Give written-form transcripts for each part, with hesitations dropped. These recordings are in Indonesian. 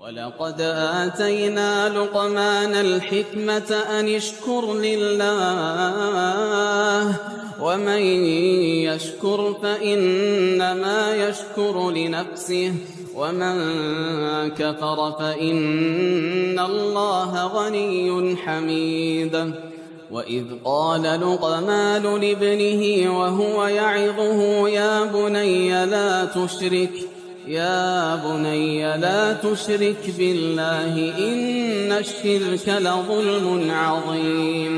ولقد آتينا لقمان الحكمة أن اشكر لله ومن يشكر فإنما يشكر لنفسه ومن كفر فإن الله غني حميد. وإذ قال لقمان لابنه وهو يعظه يا بني لا تشرك بالله إن الشرك لظلم عظيم.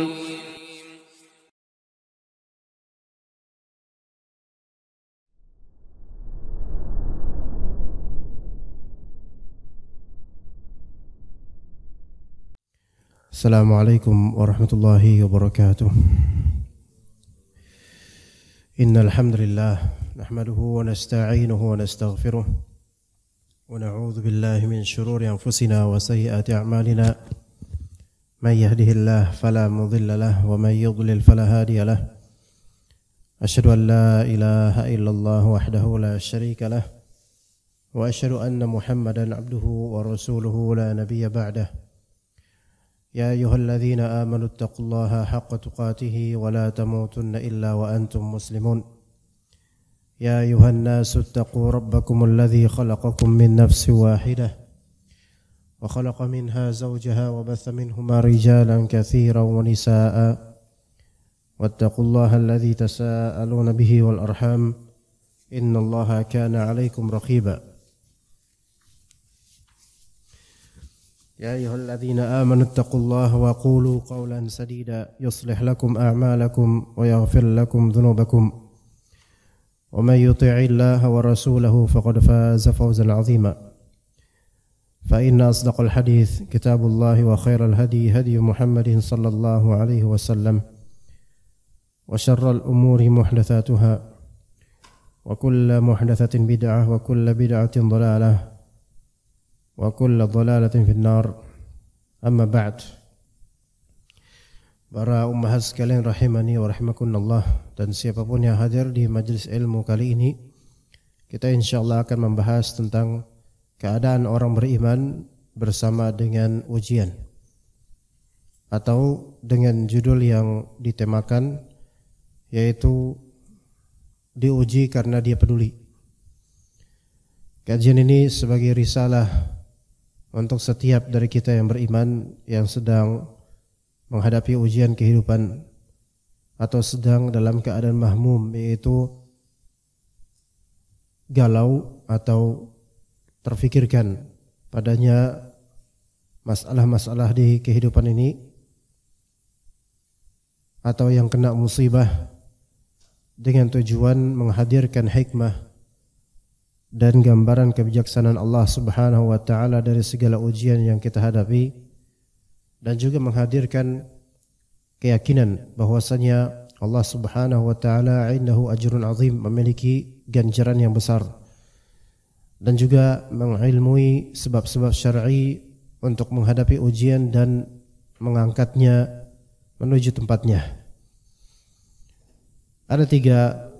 السلام عليكم ورحمة الله وبركاته. إن الحمد لله نحمده ونستعينه ونستغفره ونعوذ بالله من شرور أنفسنا وسيئات أعمالنا من يهده الله فلا مضل له ومن يضلل فلا هادي له. أشهد أن لا إله إلا الله وحده لا شريك له وأشهد أن محمدا عبده ورسوله لا نبي بعده. يا أيها الذين آمنوا اتقوا الله حق تقاته ولا تموتن إلا وأنتم مسلمون. يا أيها الناس اتقوا ربكم الذي خلقكم من نفس واحدة وخلق منها زوجها وبث منهما رجالا كثيرا ونساء واتقوا الله الذي تساءلون به والأرحام إن الله كان عليكم رقيبا. يا أيها الذين آمنوا اتقوا الله وقولوا قولا سديدا يصلح لكم أعمالكم ويغفر لكم ذنوبكم ومن يطع الله ورسوله فقد فاز فوزا عظيما. فإن أصدق الحديث كتاب الله وخير الهدي هدي محمد صلى الله عليه وسلم وشر الأمور محدثاتها وكل محدثة بدعة وكل بدعة ضلالة وكل ضلالة في النار. Amma ba'd. Para ummahat sekalian rahimani wa rahimakumullah, dan siapapun yang hadir di majelis ilmu kali ini, kita insyaallah akan membahas tentang keadaan orang beriman bersama dengan ujian, atau dengan judul yang ditemakan yaitu diuji karena dia peduli. Kajian ini sebagai risalah untuk setiap dari kita yang beriman yang sedang menghadapi ujian kehidupan atau sedang dalam keadaan mahmum, yaitu galau atau terfikirkan padanya masalah-masalah di kehidupan ini, atau yang kena musibah dengan tujuan menghadirkan hikmah dan gambaran kebijaksanaan Allah Subhanahu wa taala dari segala ujian yang kita hadapi, dan juga menghadirkan keyakinan bahwasanya Allah Subhanahu wa taala indahu ajrun azim, memiliki ganjaran yang besar, dan juga mengilmui sebab-sebab syar'i untuk menghadapi ujian dan mengangkatnya menuju tempatnya. Ada 3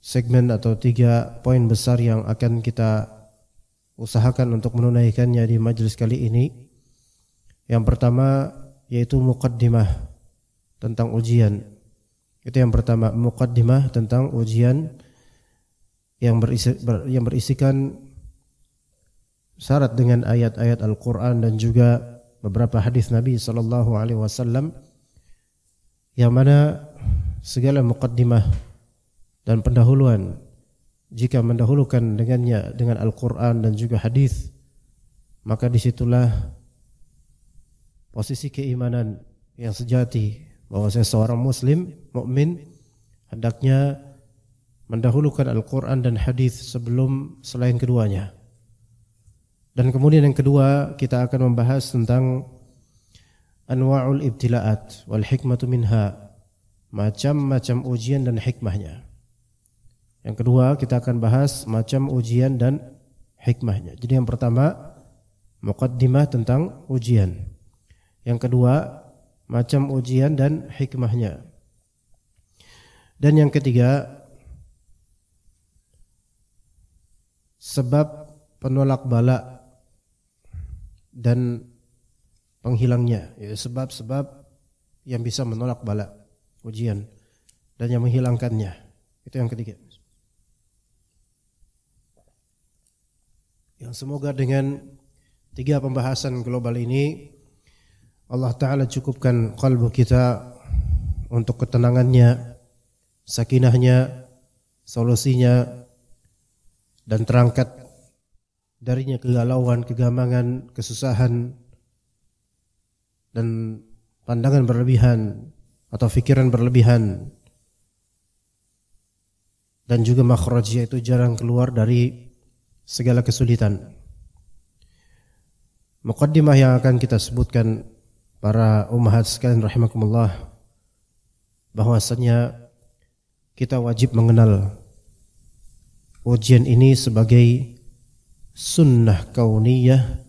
segmen atau 3 poin besar yang akan kita usahakan untuk menunaikannya di majelis kali ini. Yang pertama yaitu muqaddimah tentang ujian. Itu yang pertama, muqaddimah tentang ujian yang berisikan syarat dengan ayat-ayat Al-Quran dan juga beberapa hadis Nabi SAW, yang mana segala muqaddimah dan pendahuluan, jika mendahulukan dengannya dengan Al-Quran dan juga hadis, maka disitulah posisi keimanan yang sejati, bahwa seorang muslim mukmin hendaknya mendahulukan Al-Quran dan hadis sebelum selain keduanya. Dan kemudian yang kedua, kita akan membahas tentang anwa'ul ibtila'at wal hikmatu minha, macam-macam ujian dan hikmahnya. Yang kedua, kita akan bahas macam ujian dan hikmahnya. Jadi yang pertama, muqaddimah tentang ujian. Yang kedua, macam ujian dan hikmahnya. Dan yang ketiga, sebab penolak bala dan penghilangnya, yaitu sebab-sebab yang bisa menolak bala, ujian, dan yang menghilangkannya. Itu yang ketiga. Yang semoga dengan 3 pembahasan global ini Allah Ta'ala cukupkan qalbu kita untuk ketenangannya, sakinahnya, solusinya, dan terangkat darinya kegalauan, kegamangan, kesusahan, dan pandangan berlebihan atau fikiran berlebihan, dan juga makhrajnya itu jarang keluar dari segala kesulitan. Muqaddimah yang akan kita sebutkan para ummahat sekalian rahimakumullah, bahwasanya kita wajib mengenal ujian ini sebagai sunnah kauniyah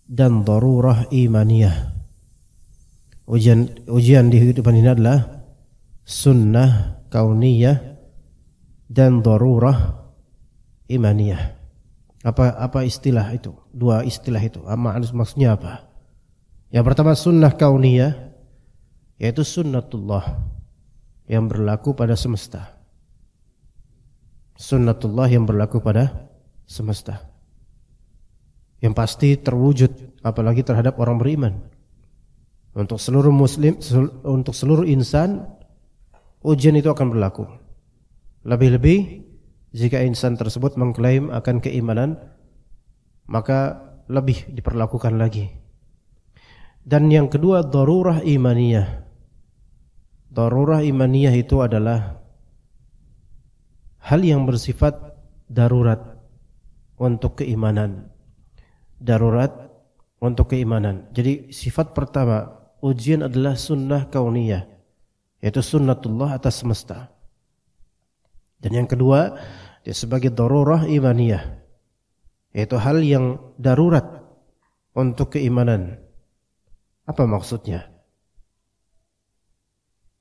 dan darurah imaniyah. Ujian di kehidupan ini adalah sunnah kauniyah dan darurah imaniyah. Apa istilah itu? 2 istilah itu. Maksudnya apa? Yang pertama sunnah kauniyah, yaitu sunnatullah yang berlaku pada semesta. Sunnatullah yang berlaku pada semesta, yang pasti terwujud apalagi terhadap orang beriman. Untuk seluruh muslim, untuk seluruh insan, ujian itu akan berlaku. Lebih-lebih jika insan tersebut mengklaim akan keimanan, maka lebih diperlakukan lagi. Dan yang kedua, darurah imaniyah. Darurah imaniyah itu adalah hal yang bersifat darurat untuk keimanan. Darurat untuk keimanan. Jadi sifat pertama ujian adalah sunnah kauniyah, yaitu sunnatullah atas semesta. Dan yang kedua, dia sebagai darurah imaniyah, yaitu hal yang darurat untuk keimanan. Apa maksudnya?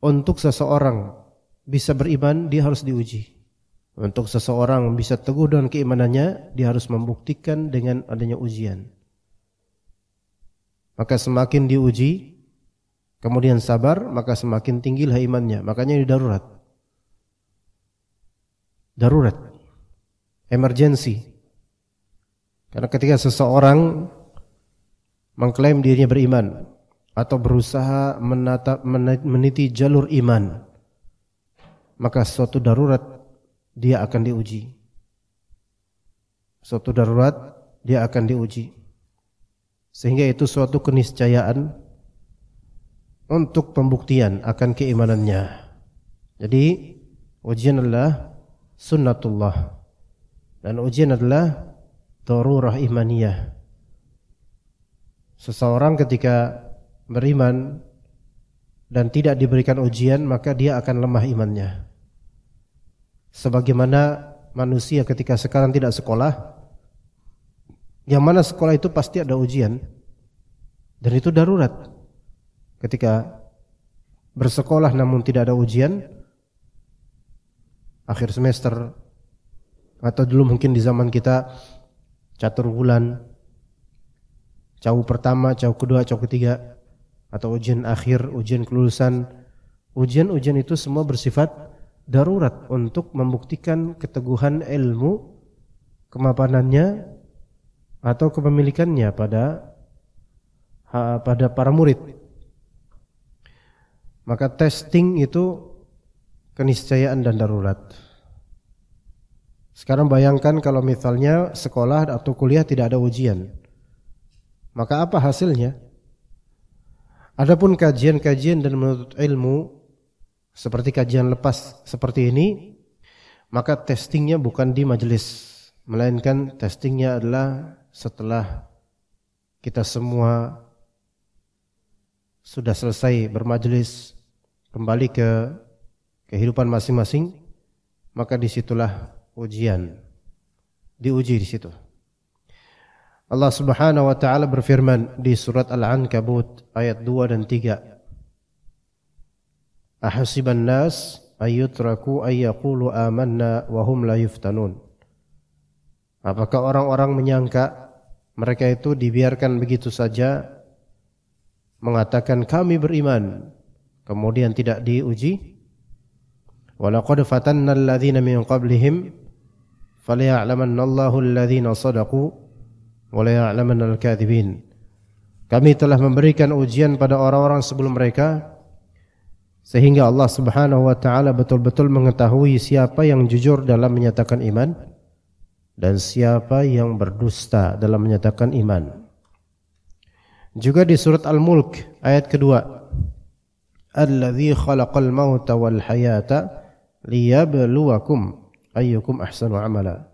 Untuk seseorang bisa beriman, dia harus diuji. Untuk seseorang bisa teguh dengan keimanannya, dia harus membuktikan dengan adanya ujian. Maka semakin diuji, kemudian sabar, maka semakin tinggilah imannya. Makanya ini darurat. Darurat, emergensi. Karena ketika seseorang mengklaim dirinya beriman atau berusaha meniti jalur iman, maka suatu darurat dia akan diuji. Suatu darurat dia akan diuji. Sehingga itu suatu keniscayaan untuk pembuktian akan keimanannya. Jadi ujian adalah sunnatullah dan ujian adalah darurah imaniyah. Seseorang ketika beriman dan tidak diberikan ujian, maka dia akan lemah imannya. Sebagaimana manusia ketika sekarang tidak sekolah, yang mana sekolah itu pasti ada ujian, dan itu darurat. Ketika bersekolah namun tidak ada ujian, akhir semester, atau dulu mungkin di zaman kita catur bulan, cawu pertama, cawu kedua, cawu ketiga, atau ujian akhir, ujian kelulusan. Ujian-ujian itu semua bersifat darurat untuk membuktikan keteguhan ilmu, kemapanannya atau kepemilikannya pada para murid. Maka testing itu keniscayaan dan darurat. Sekarang bayangkan kalau misalnya sekolah atau kuliah tidak ada ujian, maka apa hasilnya? Adapun kajian-kajian dan menuntut ilmu seperti kajian lepas seperti ini, maka testingnya bukan di majelis, melainkan testingnya adalah setelah kita semua sudah selesai bermajelis, kembali ke kehidupan masing-masing, maka disitulah ujian, diuji di situ. Allah Subhanahu wa taala berfirman di surat Al-Ankabut ayat 2 dan 3. Ahasiban nas ayyutraku ayyaqulu amanna wa hum la yuftanun. Apakah orang-orang menyangka mereka itu dibiarkan begitu saja mengatakan kami beriman, kemudian tidak diuji. Walaqad fatanna alladhina min qablihim falya'lamanna Allahu alladhina shadaqu wa la ya'lamanna al-kadhibin. Kami telah memberikan ujian pada orang-orang sebelum mereka sehingga Allah Subhanahu wa taala betul-betul mengetahui siapa yang jujur dalam menyatakan iman dan siapa yang berdusta dalam menyatakan iman. Juga di surat Al-Mulk ayat kedua, Alladzi khalaqal mauta wal hayata liyabluwakum ayyukum ahsanu amala.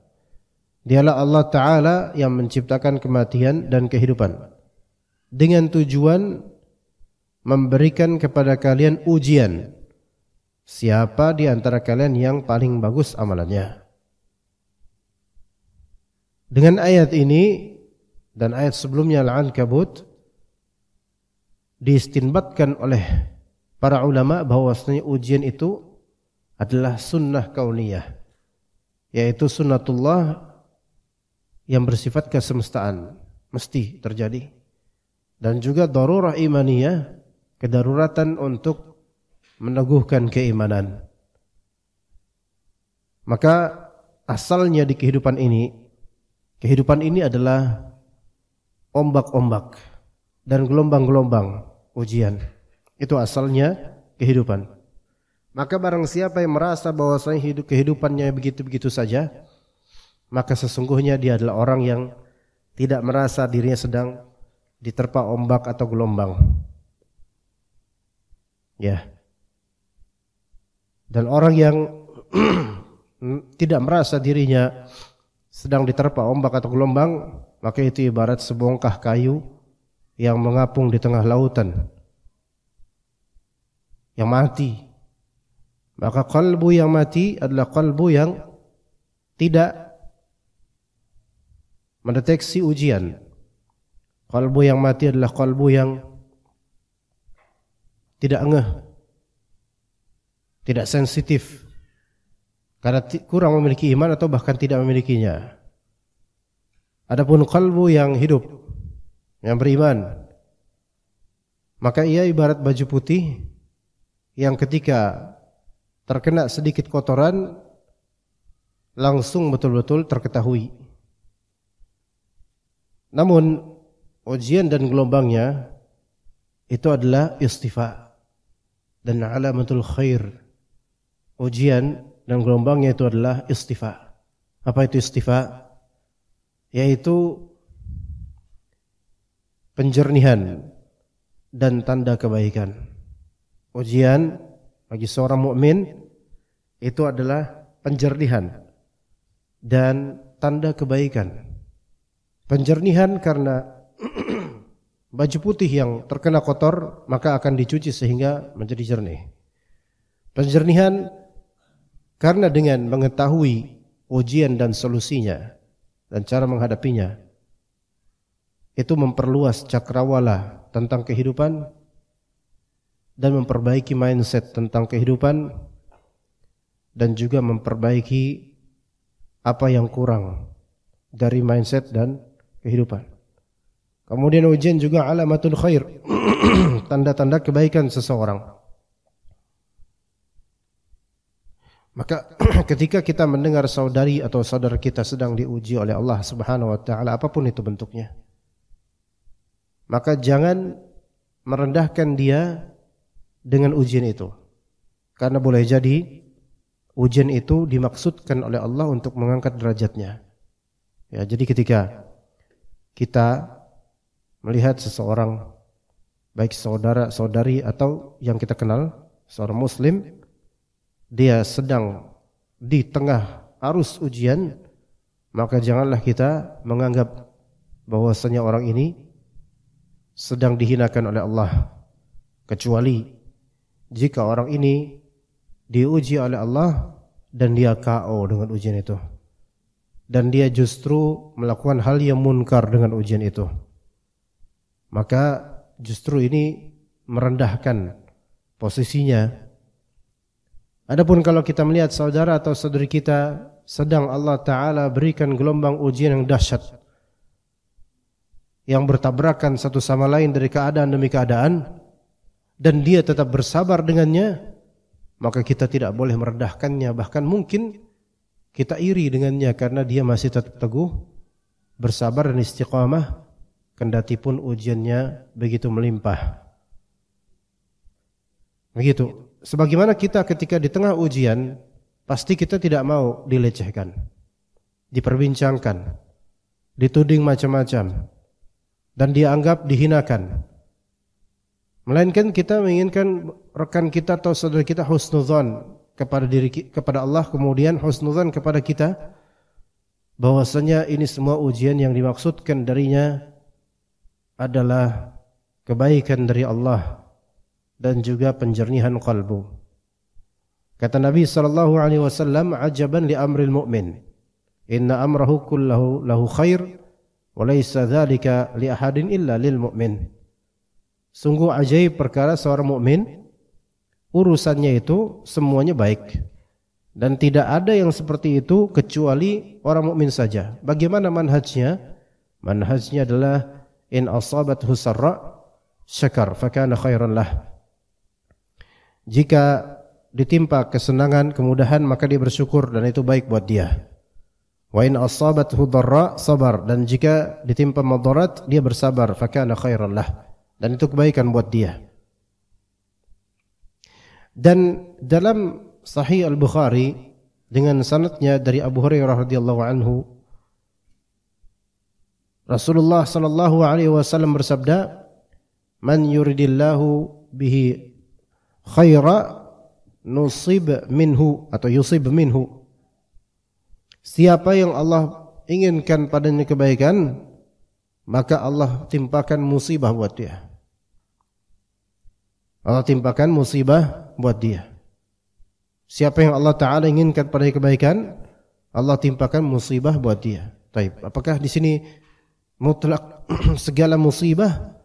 Dialah Allah Ta'ala yang menciptakan kematian dan kehidupan dengan tujuan memberikan kepada kalian ujian siapa di antara kalian yang paling bagus amalannya. Dengan ayat ini dan ayat sebelumnya Al-Ankabut diistinbatkan oleh para ulama bahwasanya ujian itu adalah sunnah kauniyah, yaitu sunnatullah yang bersifat kesemestaan, mesti terjadi. Dan juga darurah imaniyah, kedaruratan untuk meneguhkan keimanan. Maka asalnya di kehidupan ini adalah ombak-ombak dan gelombang-gelombang ujian. Itu asalnya kehidupan. Maka barang siapa yang merasa bahwasanya kehidupannya begitu-begitu saja, maka sesungguhnya dia adalah orang yang tidak merasa dirinya sedang diterpa ombak atau gelombang. Ya. Dan orang yang tidak merasa dirinya sedang diterpa ombak atau gelombang, maka itu ibarat sebongkah kayu yang mengapung di tengah lautan yang mati. Maka kalbu yang mati adalah kalbu yang tidak mendeteksi ujian. Kalbu yang mati adalah kalbu yang tidak ngeh, tidak sensitif, karena kurang memiliki iman atau bahkan tidak memilikinya. Adapun kalbu yang hidup, yang beriman, maka ia ibarat baju putih yang ketika terkena sedikit kotoran langsung betul-betul terketahui. Namun ujian dan gelombangnya itu adalah istifa dan alamatul khair. Ujian dan gelombangnya itu adalah istifa. Apa itu istifa? Yaitu penjernihan dan tanda kebaikan. Ujian bagi seorang mukmin itu adalah penjernihan dan tanda kebaikan. Penjernihan karena baju putih yang terkena kotor maka akan dicuci sehingga menjadi jernih. Penjernihan karena dengan mengetahui ujian dan solusinya dan cara menghadapinya, itu memperluas cakrawala tentang kehidupan dan memperbaiki mindset tentang kehidupan dan juga memperbaiki apa yang kurang dari mindset dan kehidupan. Kemudian ujian juga alamatul khair, tanda-tanda kebaikan seseorang. Maka ketika kita mendengar saudari atau saudara kita sedang diuji oleh Allah Subhanahu wa taala, apapun itu bentuknya, maka jangan merendahkan dia dengan ujian itu. Karena boleh jadi ujian itu dimaksudkan oleh Allah untuk mengangkat derajatnya. Ya, jadi ketika kita melihat seseorang, baik saudara, saudari atau yang kita kenal, seorang muslim, dia sedang di tengah arus ujian, maka janganlah kita menganggap bahwasanya orang ini sedang dihinakan oleh Allah, kecuali jika orang ini diuji oleh Allah dan dia KO dengan ujian itu, dan dia justru melakukan hal yang munkar dengan ujian itu, maka justru ini merendahkan posisinya. Adapun kalau kita melihat saudara atau saudari kita sedang Allah Ta'ala berikan gelombang ujian yang dahsyat, yang bertabrakan satu sama lain dari keadaan demi keadaan, dan dia tetap bersabar dengannya, maka kita tidak boleh merendahkannya. Bahkan mungkin kita iri dengannya karena dia masih tetap teguh, bersabar dan istiqamah, kendati pun ujiannya begitu melimpah. Begitu. Sebagaimana kita ketika di tengah ujian, pasti kita tidak mau dilecehkan, diperbincangkan, dituding macam-macam, dan dianggap dihinakan. Melainkan kita menginginkan rekan kita atau saudara kita husnudzon kepada Allah, kemudian husnudzon kepada kita, bahwasanya ini semua ujian yang dimaksudkan darinya adalah kebaikan dari Allah dan juga penjernihan qalbu. Kata Nabi sallallahu alaihi wasallam, "Ajaban li amril mu'min, inna amrahu kullahu lahu khair, wa laysa dzalika li ahadin illa lil mu'min." Sungguh ajaib perkara seorang mukmin, urusannya itu semuanya baik, dan tidak ada yang seperti itu kecuali orang mukmin saja. Bagaimana manhajnya? Manhajnya adalah in asabathu sarra syakar fakana khairan lah. Jika ditimpa kesenangan, kemudahan, maka dia bersyukur dan itu baik buat dia. Wa in asabathu dharra sabar, dan jika ditimpa madarat dia bersabar, fakana khairan lah, dan itu kebaikan buat dia. Dan dalam Sahih Al-Bukhari dengan sanadnya dari Abu Hurairah radhiyallahu anhu, Rasulullah sallallahu alaihi wasallam bersabda, "Man yuridillahu bihi khaira nusib minhu atau yusib minhu." Siapa yang Allah inginkan padanya kebaikan, maka Allah timpakan musibah buat dia. Allah timpakan musibah buat dia. Siapa yang Allah Ta'ala inginkan padanya kebaikan, Allah timpakan musibah buat dia. Taib. Apakah di sini mutlak segala musibah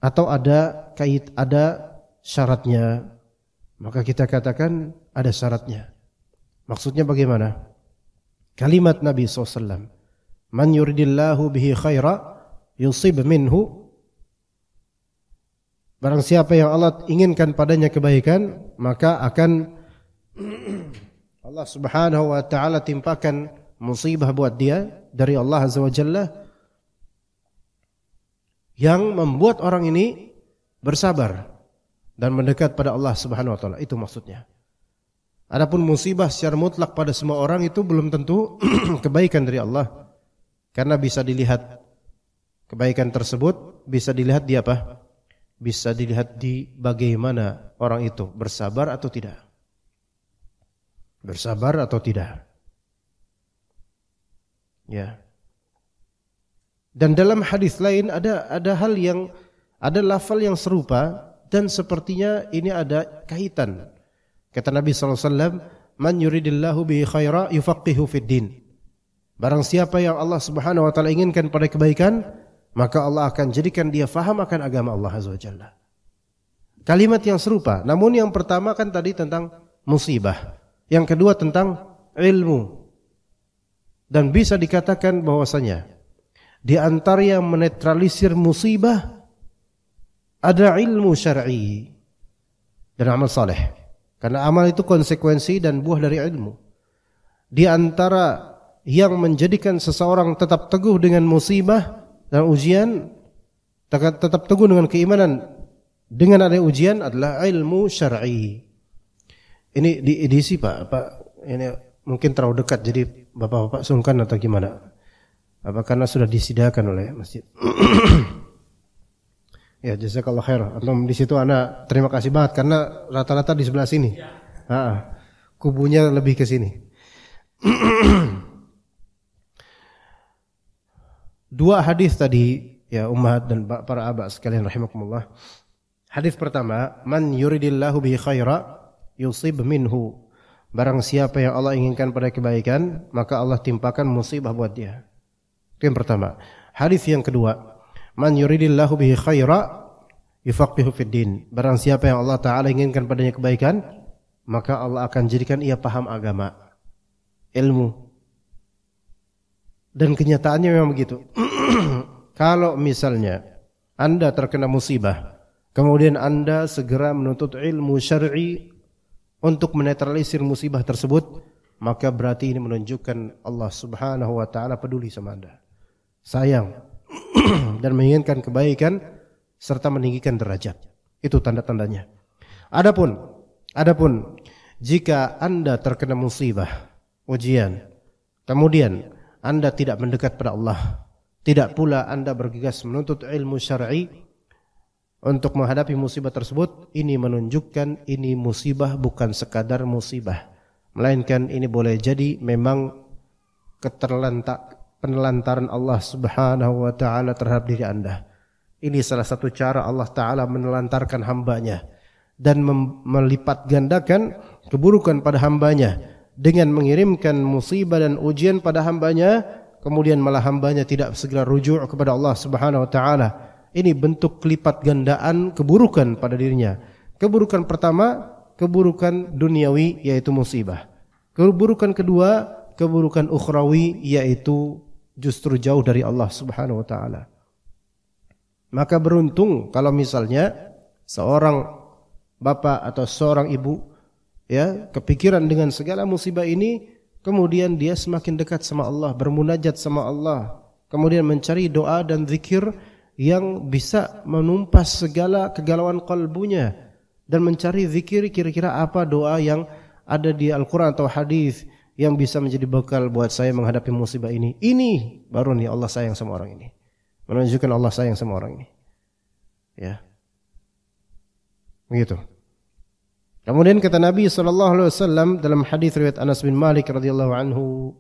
atau ada syaratnya? Maka kita katakan ada syaratnya. Maksudnya bagaimana? Kalimat Nabi SAW, "Man yuridillahu bihi khaira yusib minhu." Barang siapa yang Allah inginkan padanya kebaikan, maka akan Allah Subhanahu wa Ta'ala timpakan musibah buat dia dari Allah Azza wa Jalla, yang membuat orang ini bersabar dan mendekat pada Allah Subhanahu wa Ta'ala. Itu maksudnya. Adapun musibah secara mutlak pada semua orang itu belum tentu kebaikan dari Allah, karena bisa dilihat kebaikan tersebut, bisa dilihat di apa? Bisa dilihat di bagaimana orang itu bersabar atau tidak. Bersabar atau tidak. Ya. Dan dalam hadis lain ada hal yang, ada lafal yang serupa dan sepertinya ini ada kaitan. Kata Nabi SAW, "Man yuridillahu bihi khaira yufaqihu fid din." Barang siapa yang Allah Subhanahu wa Ta'ala inginkan pada kebaikan, maka Allah akan jadikan dia faham akan agama Allah Azza wa Jalla. Kalimat yang serupa. Namun yang pertama kan tadi tentang musibah, yang kedua tentang ilmu. Dan bisa dikatakan bahwasanya di antara yang menetralisir musibah ada ilmu syar'i dan amal saleh. Karena amal itu konsekuensi dan buah dari ilmu. Di antara yang menjadikan seseorang tetap teguh dengan musibah dan ujian, tetap teguh dengan keimanan dengan ada ujian adalah ilmu syar'i. Ini diedisi Pak, ini mungkin terlalu dekat jadi Bapak-bapak sungkan atau gimana? Apa karena sudah disediakan oleh masjid? Ya, jazakallah khair. Antum di situ ana terima kasih banget karena rata-rata di sebelah sini. Kubunya lebih ke sini. Dua hadis tadi ya ummahat dan para abah sekalian rahimakumullah. Hadis pertama, "Man yuridillahu bihi khaira yusib minhu." Barang siapa yang Allah inginkan pada kebaikan, maka Allah timpakan musibah buat dia. Itu yang pertama. Hadis yang kedua, "Man yuridillahu bihi khaira yufaqihu fid din." Barang siapa yang Allah Ta'ala inginkan padanya kebaikan, maka Allah akan jadikan ia paham agama, ilmu. Dan kenyataannya memang begitu. kalau misalnya Anda terkena musibah, kemudian Anda segera menuntut ilmu syar'i untuk menetralisir musibah tersebut, maka berarti ini menunjukkan Allah Subhanahu wa taala peduli sama Anda, sayang dan menginginkan kebaikan serta meninggikan derajat. Itu tanda-tandanya. Adapun jika Anda terkena musibah, ujian, kemudian Anda tidak mendekat pada Allah, tidak pula Anda bergegas menuntut ilmu syar'i untuk menghadapi musibah tersebut, ini menunjukkan ini musibah bukan sekadar musibah, melainkan ini boleh jadi memang penelantaran Allah Subhanahu wa taala terhadap diri Anda. Ini salah satu cara Allah taala menelantarkan hambanya dan melipat gandakan keburukan pada hambanya dengan mengirimkan musibah dan ujian pada hambanya, kemudian malah hambanya tidak segera rujuk kepada Allah Subhanahu wa taala. Ini bentuk lipat gandaan keburukan pada dirinya. Keburukan pertama, keburukan duniawi yaitu musibah. Keburukan kedua, keburukan ukhrawi yaitu justru jauh dari Allah Subhanahu wa taala. Maka beruntung kalau misalnya seorang bapak atau seorang ibu kepikiran dengan segala musibah ini, kemudian dia semakin dekat sama Allah, bermunajat sama Allah, kemudian mencari doa dan zikir yang bisa menumpas segala kegalauan kalbunya, dan mencari zikir kira-kira apa doa yang ada di Al-Quran atau hadis yang bisa menjadi bekal buat saya menghadapi musibah ini. Ini baru nih Allah sayang sama orang ini, menunjukkan Allah sayang sama orang ini. Ya, begitu. Kemudian kata Nabi SAW dalam hadis riwayat Anas bin Malik radhiyallahu anhu,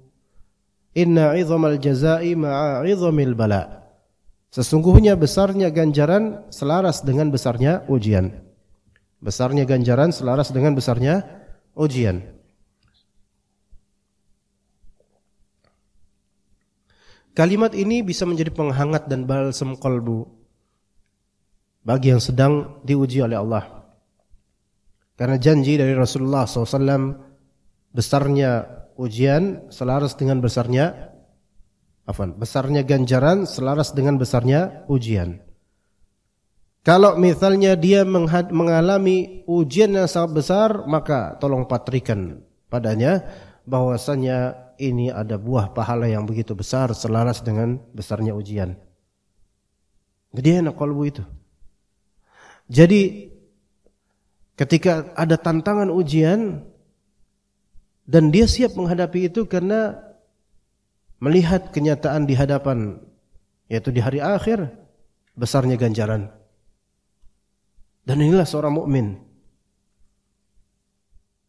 "Inna 'idhamal jazaa'i ma'a 'idhamil bala." Sesungguhnya besarnya ganjaran selaras dengan besarnya ujian. Besarnya ganjaran selaras dengan besarnya ujian. Kalimat ini bisa menjadi penghangat dan balsam qalbu bagi yang sedang diuji oleh Allah. Karena janji dari Rasulullah SAW, besarnya ujian selaras dengan besarnya ganjaran selaras dengan besarnya ujian. Kalau misalnya dia mengalami ujian yang sangat besar, maka tolong patrikan padanya bahwasanya ini ada buah pahala yang begitu besar selaras dengan besarnya ujian. Jadi enak kalbu itu. Jadi ketika ada tantangan ujian dan dia siap menghadapi itu karena melihat kenyataan di hadapan, yaitu di hari akhir, besarnya ganjaran. Dan inilah seorang mukmin.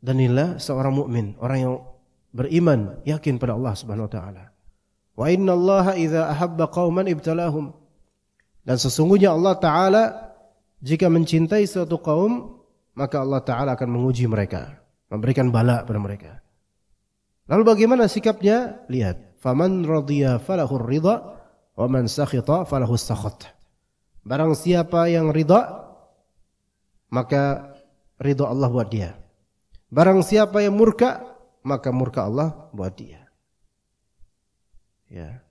Dan inilah seorang mukmin, orang yang beriman, yakin pada Allah Subhanahu wa taala. Wa innallaha idza ahabba qauman ibtalahum. Dan sesungguhnya Allah taala jika mencintai suatu kaum, maka Allah taala akan menguji mereka, memberikan bala pada mereka. Lalu bagaimana sikapnya? Lihat, faman radiya falahur ridha wa man sakhita falahus sakhat. Barang siapa yang ridha, maka ridha Allah buat dia. Barang siapa yang murka, maka murka Allah buat dia. Ya.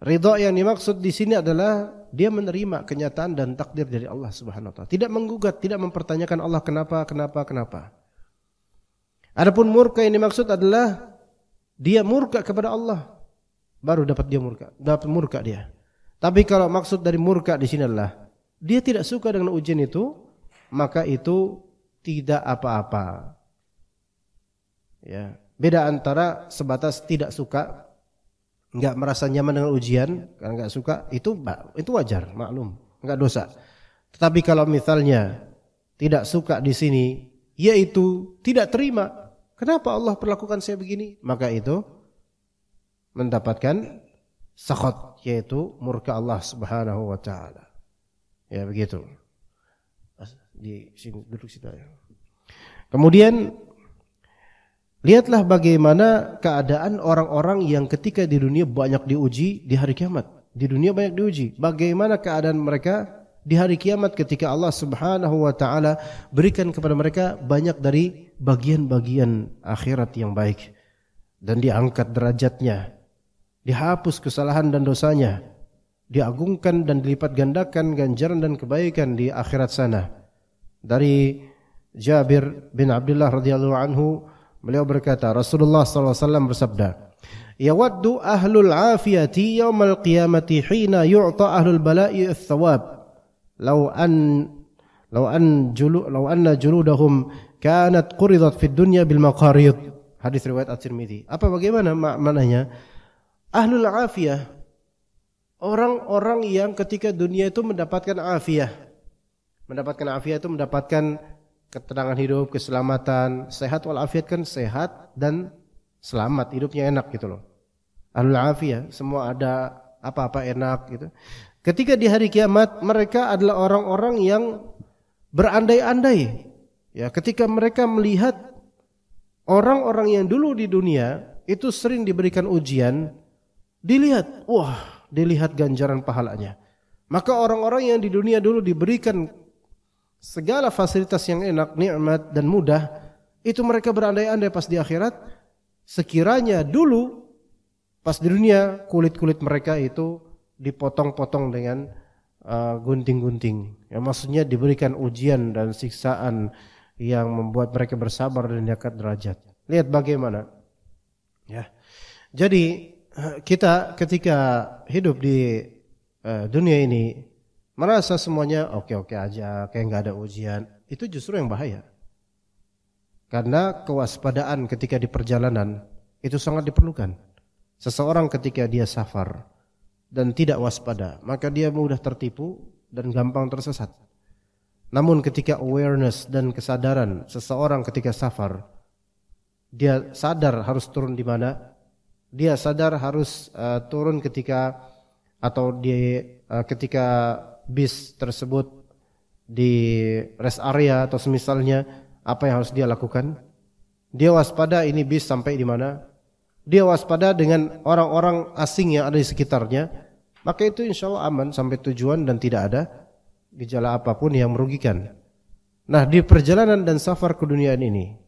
Ridha yang dimaksud di sini adalah dia menerima kenyataan dan takdir dari Allah Subhanahu wa taala. Tidak menggugat, tidak mempertanyakan Allah kenapa. Adapun murka yang dimaksud adalah dia murka kepada Allah, baru dapat murka dia. Tapi kalau maksud dari murka di sini adalah dia tidak suka dengan ujian itu, maka itu tidak apa-apa. Ya, beda antara sebatas tidak suka, enggak merasa nyaman dengan ujian, karena enggak suka, itu wajar, maklum, enggak dosa. Tetapi kalau misalnya tidak suka di sini, yaitu tidak terima, kenapa Allah perlakukan saya begini? Maka itu mendapatkan sakhat, yaitu murka Allah Subhanahu wa taala. Ya, begitu. Di sini duduk situ ya. Kemudian lihatlah bagaimana keadaan orang-orang yang ketika di dunia banyak diuji di hari kiamat. Di dunia banyak diuji. Bagaimana keadaan mereka di hari kiamat ketika Allah Subhanahu wa taala berikan kepada mereka banyak dari bagian-bagian akhirat yang baik, dan diangkat derajatnya, dihapus kesalahan dan dosanya, diagungkan dan dilipat gandakan ganjaran dan kebaikan di akhirat sana. Dari Jabir bin Abdullah radhiyallahu anhu, beliau berkata, Rasulullah sallallahu alaihi wasallam bersabda, "Yawaddu ahlul afiyati yaumal qiyamati hina yu'ta ahlul bala'i ats-tsawab law anna juludahum kanat quridat fid dunya bil maqarid." Hadis riwayat At-Tirmidzi. Apa bagaimana maknanya? Ahlul afiyah, orang-orang yang ketika dunia itu mendapatkan afiyah. Mendapatkan afiyah itu mendapatkan ketenangan hidup, keselamatan, sehat walafiat, kan sehat dan selamat, hidupnya enak gitu loh. Ahlul afiyah, semua ada apa-apa enak gitu. Ketika di hari kiamat, mereka adalah orang-orang yang berandai-andai. Ya, ketika mereka melihat orang-orang yang dulu di dunia itu sering diberikan ujian, dilihat ganjaran pahalanya. Maka orang-orang yang di dunia dulu diberikan segala fasilitas yang enak, nikmat dan mudah, itu mereka berandai-andai pas di akhirat, sekiranya dulu pas di dunia kulit-kulit mereka itu dipotong-potong dengan gunting-gunting. Ya, maksudnya diberikan ujian dan siksaan yang membuat mereka bersabar dan diangkat derajat. Lihat bagaimana. Ya. Jadi kita ketika hidup di dunia ini merasa semuanya oke-oke aja, kayak nggak ada ujian, itu justru yang bahaya. Karena kewaspadaan ketika di perjalanan itu sangat diperlukan. Seseorang ketika dia safar dan tidak waspada, maka dia mudah tertipu dan gampang tersesat. Namun ketika awareness dan kesadaran seseorang ketika safar, dia sadar harus turun di mana, dia sadar harus turun ketika bis tersebut di rest area atau semisalnya, apa yang harus dia lakukan? Dia waspada ini bis sampai di mana? Dia waspada dengan orang-orang asing yang ada di sekitarnya, maka itu insya Allah aman sampai tujuan dan tidak ada gejala apapun yang merugikan. Nah, di perjalanan dan safar ke dunia ini,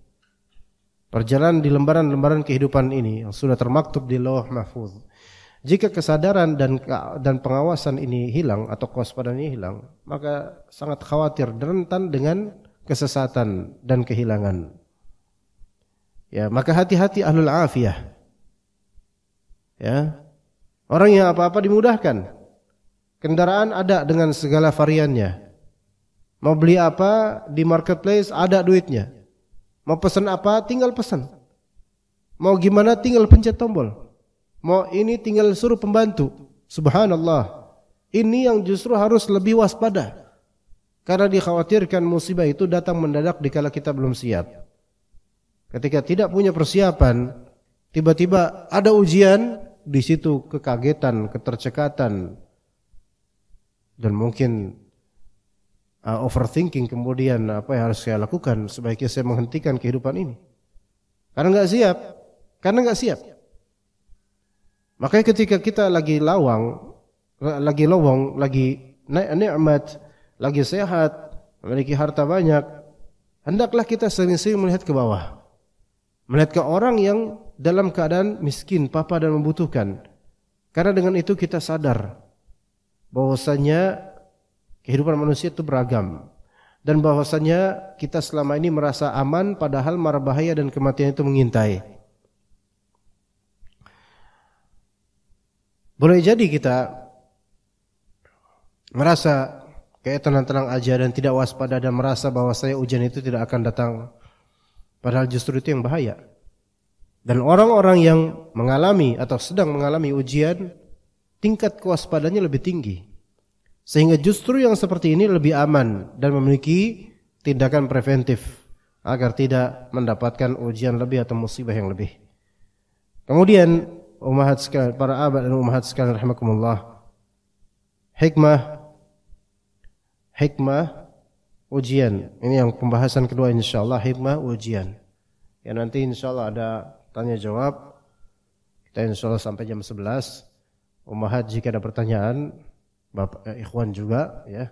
perjalanan di lembaran-lembaran kehidupan ini yang sudah termaktub di Lauh Mahfuz, jika kesadaran dan pengawasan ini hilang atau kewaspadaan ini hilang, maka sangat khawatir dan rentan dengan kesesatan dan kehilangan. Ya, maka hati-hati ahlul afiyah. Ya. Orang yang apa-apa dimudahkan. Kendaraan ada dengan segala variannya. Mau beli apa di marketplace ada duitnya. Mau pesan apa tinggal pesan. Mau gimana tinggal pencet tombol. Mau ini tinggal suruh pembantu. Subhanallah. Ini yang justru harus lebih waspada. Karena dikhawatirkan musibah itu datang mendadak dikala kita belum siap. Ketika tidak punya persiapan, tiba-tiba ada ujian, di situ kekagetan, ketercekatan, dan mungkin overthinking, kemudian apa yang harus saya lakukan, sebaiknya saya menghentikan kehidupan ini. Karena nggak siap. Makanya ketika kita lagi lowong, lagi nikmat, lagi sehat, memiliki harta banyak, hendaklah kita sering-sering melihat ke bawah. Melihat ke orang yang dalam keadaan miskin, papa dan membutuhkan. Karena dengan itu kita sadar bahwasanya kehidupan manusia itu beragam. Dan bahwasanya kita selama ini merasa aman padahal mara bahaya dan kematian itu mengintai. Boleh jadi kita merasa kayak tenang-tenang aja dan tidak waspada dan merasa bahwa ujian itu tidak akan datang. Padahal justru itu yang bahaya. Dan orang-orang yang mengalami atau sedang mengalami ujian, tingkat kewaspadaannya lebih tinggi. Sehingga justru yang seperti ini lebih aman dan memiliki tindakan preventif agar tidak mendapatkan ujian lebih atau musibah yang lebih. Kemudian ummahat sekalian, para abad dan ummahat sekalian rahimakumullah, hikmah ujian. Ini yang pembahasan kedua insyaallah, hikmah ujian. Ya nanti insyaallah ada tanya jawab. Kita insyaallah sampai jam 11. Ummahat jika ada pertanyaan, Bapak ikhwan juga ya.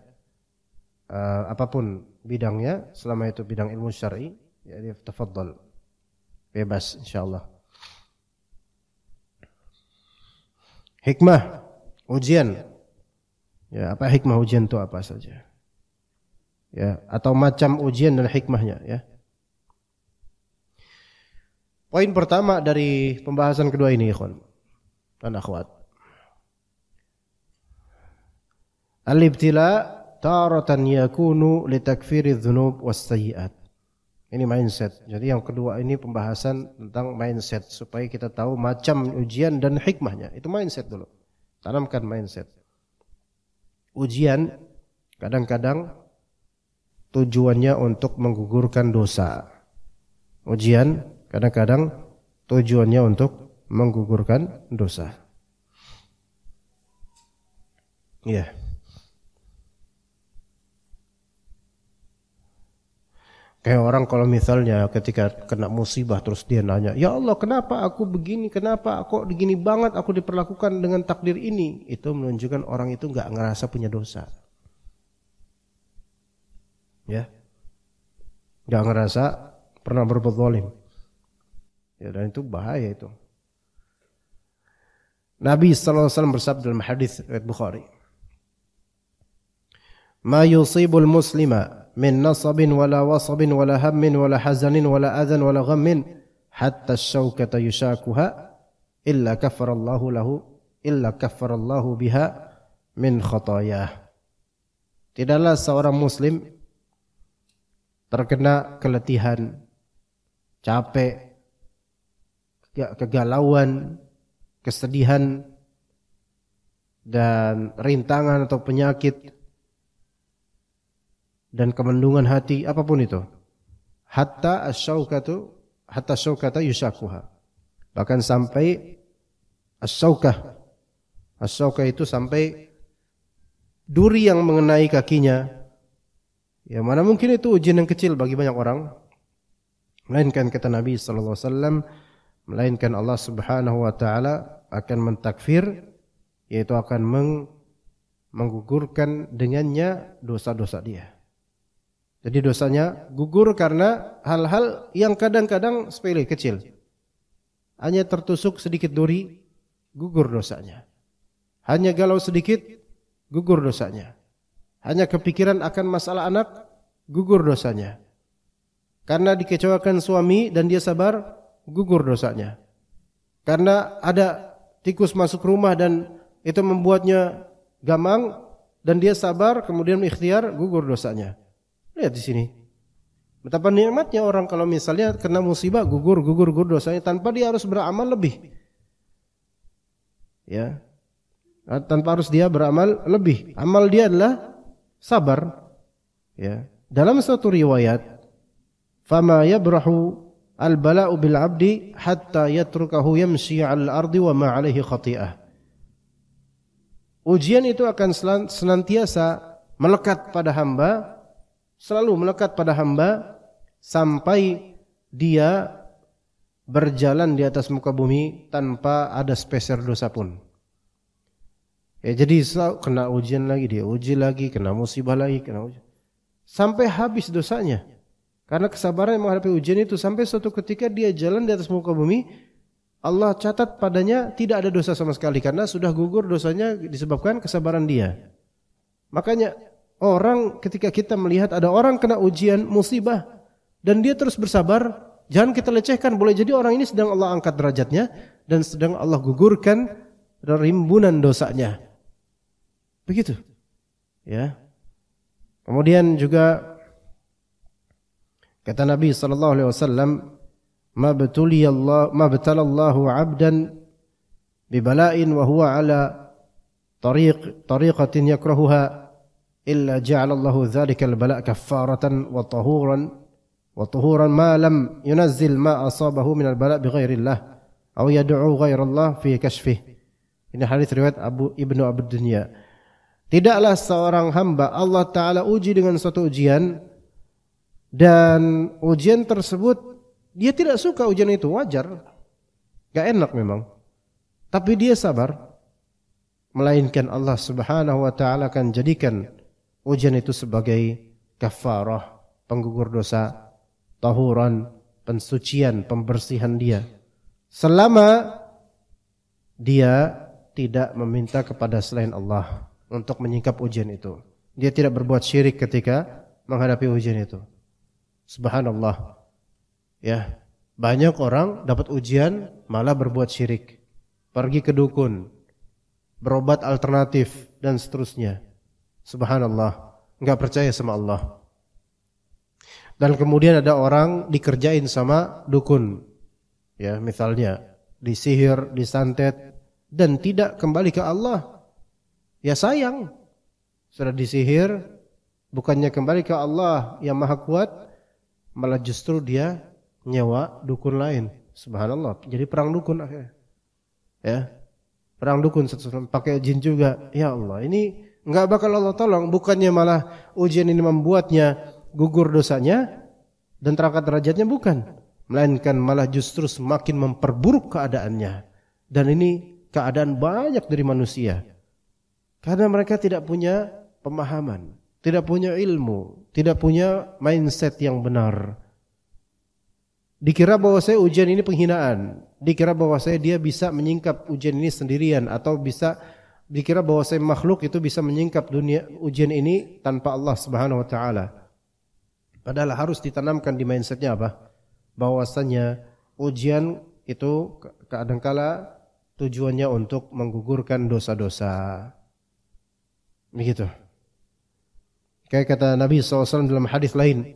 Apapun bidangnya, selama itu bidang ilmu syar'i, ya tafadhal. Bebas insyaallah. Hikmah ujian. Ya, apa hikmah ujian itu apa saja? Ya, atau macam ujian dan hikmahnya, ya. Poin pertama dari pembahasan kedua ini, ikhwan dan akhwat. Al-ibtila taratan yakunu litakfiri dzunub was-sayyi'at. Ini mindset. Jadi yang kedua ini pembahasan tentang mindset supaya kita tahu macam ujian dan hikmahnya. Itu mindset dulu. Tanamkan mindset. Ujian kadang-kadang tujuannya untuk menggugurkan dosa. Ujian kadang-kadang tujuannya untuk menggugurkan dosa. Iya. Kayak orang kalau misalnya ketika kena musibah terus dia nanya, "Ya Allah, kenapa aku begini? Kenapa kok begini banget aku diperlakukan dengan takdir ini?" Itu menunjukkan orang itu enggak ngerasa punya dosa. Ya. Enggak ngerasa pernah berbuat zalim. Ya, dan itu bahaya itu. Nabi sallallahu alaihi wasallam bersabda dalam hadis riwayat Bukhari, "Ma yusibul muslima min nasabin wala wasabin wala hammin wala hazanin wala adhan wala ghammin hatta asy-syaukata yushakuha illa kaffarallahu biha min khatayah." Tidaklah seorang muslim terkena keletihan, capek, kegalauan, kesedihan dan rintangan atau penyakit dan kemendungan hati, apapun itu, hatta syaukata yushakuha, bahkan sampai as-syaukah itu sampai duri yang mengenai kakinya. Ya, mana mungkin itu ujian yang kecil bagi banyak orang, melainkan kata Nabi sallallahu alaihi wasallam, melainkan Allah Subhanahu wa taala akan mentakfir, yaitu akan menggugurkan dengannya dosa-dosa dia. Jadi dosanya gugur karena hal-hal yang kadang-kadang sepele, kecil. Hanya tertusuk sedikit duri, gugur dosanya. Hanya galau sedikit, gugur dosanya. Hanya kepikiran akan masalah anak, gugur dosanya. Karena dikecewakan suami dan dia sabar, gugur dosanya. Karena ada tikus masuk rumah dan itu membuatnya gamang dan dia sabar kemudian ikhtiar, gugur dosanya. Lihat di sini. Betapa nikmatnya orang kalau misalnya kena musibah gugur dosanya tanpa dia harus beramal lebih. Ya. Tanpa harus dia beramal lebih. Amal dia adalah sabar. Ya. Dalam satu riwayat, "Fama yabrahu al-bala'u bil 'abdi hatta yatrukahu yamshi 'alal ardi wa ma 'alaihi khati'ah." Ujian itu akan senantiasa melekat pada hamba, selalu melekat pada hamba sampai dia berjalan di atas muka bumi tanpa ada sepeser dosa pun. Ya, jadi kena ujian lagi, dia uji lagi, kena musibah lagi, sampai habis dosanya. Karena kesabaran yang menghadapi ujian itu, sampai suatu ketika dia jalan di atas muka bumi, Allah catat padanya tidak ada dosa sama sekali karena sudah gugur dosanya disebabkan kesabaran dia. Makanya orang ketika kita melihat ada orang kena ujian, musibah dan dia terus bersabar, jangan kita lecehkan. Boleh jadi orang ini sedang Allah angkat derajatnya dan sedang Allah gugurkan rimbunan dosanya. Begitu. Ya. Kemudian juga kata Nabi sallallahu alaihi wasallam, ma batalallahu 'abdan bi bala'in wa huwa 'ala tariqatin yakrahuha illa ja'alallahu dzalikal bala' kaffaratan wa tahuran ma lam yunazzil ma asabahu minal bala' bighairillah aw yad'u ghairallah fi kashfih. Ini hadis riwayat Ibnu Abi Dunya. Tidaklah seorang hamba Allah Ta'ala uji dengan suatu ujian dan ujian tersebut dia tidak suka ujian itu, wajar, gak enak memang, tapi dia sabar, melainkan Allah Subhanahu wa Ta'ala akan jadikan ujian itu sebagai kafarah, penggugur dosa, tahuran, pensucian, pembersihan dia, selama dia tidak meminta kepada selain Allah. untuk menyingkap ujian itu. Dia tidak berbuat syirik ketika menghadapi ujian itu. Subhanallah. Ya, banyak orang dapat ujian malah berbuat syirik. Pergi ke dukun, berobat alternatif dan seterusnya. Subhanallah, enggak percaya sama Allah. Dan kemudian ada orang dikerjain sama dukun. Ya, misalnya disihir, disantet dan tidak kembali ke Allah. Ya sayang. Sudah disihir, bukannya kembali ke Allah yang Maha Kuat, malah justru dia nyewa dukun lain. Subhanallah. Jadi perang dukun akhirnya. Ya. Perang dukun pakai jin juga. Ya Allah, ini enggak bakal Allah tolong, bukannya malah ujian ini membuatnya gugur dosanya dan terangkat derajatnya, bukan, melainkan malah justru semakin memperburuk keadaannya. Dan ini keadaan banyak dari manusia. Karena mereka tidak punya pemahaman, tidak punya ilmu, tidak punya mindset yang benar. Dikira bahwa saya ujian ini penghinaan, dikira bahwa saya dia bisa menyingkap ujian ini sendirian, atau dikira bahwa saya makhluk itu bisa menyingkap dunia ujian ini tanpa Allah Subhanahu wa taala. Padahal harus ditanamkan di mindsetnya apa? Bahwasanya ujian itu kadangkala tujuannya untuk menggugurkan dosa-dosa. Begitu. Kayak kata Nabi SAW dalam hadis lain,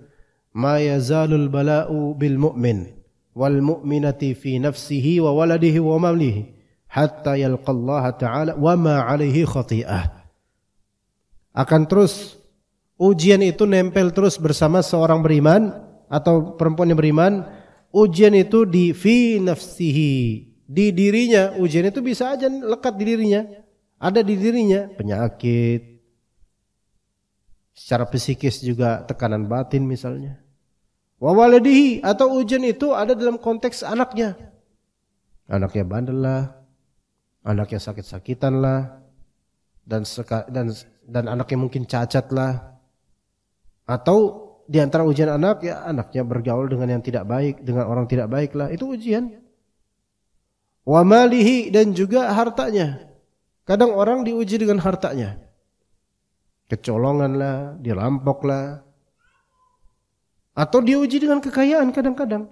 "Ma yazalul bala'u bil mu'min wal mu'minati fi nafsihi wa waladihi wa malihi hatta yalqallaha ta'ala wa ma 'alaihi khati'ah." Akan terus ujian itu nempel terus bersama seorang beriman atau perempuan yang beriman. Ujian itu di fi nafsihi, di dirinya. Ujian itu bisa aja lekat di dirinya, ada di dirinya, penyakit, secara psikis juga tekanan batin misalnya. Wa waladihi, atau ujian itu ada dalam konteks anaknya. Anaknya bandel lah, anaknya sakit-sakitan lah, dan anaknya mungkin cacat lah. Atau di antara ujian anak, ya anaknya bergaul dengan yang tidak baik, dengan orang tidak baik lah, itu ujian. Wa malihi, dan juga hartanya. Kadang orang diuji dengan hartanya. Kecolongan lah, dirampok lah. Atau diuji dengan kekayaan kadang-kadang.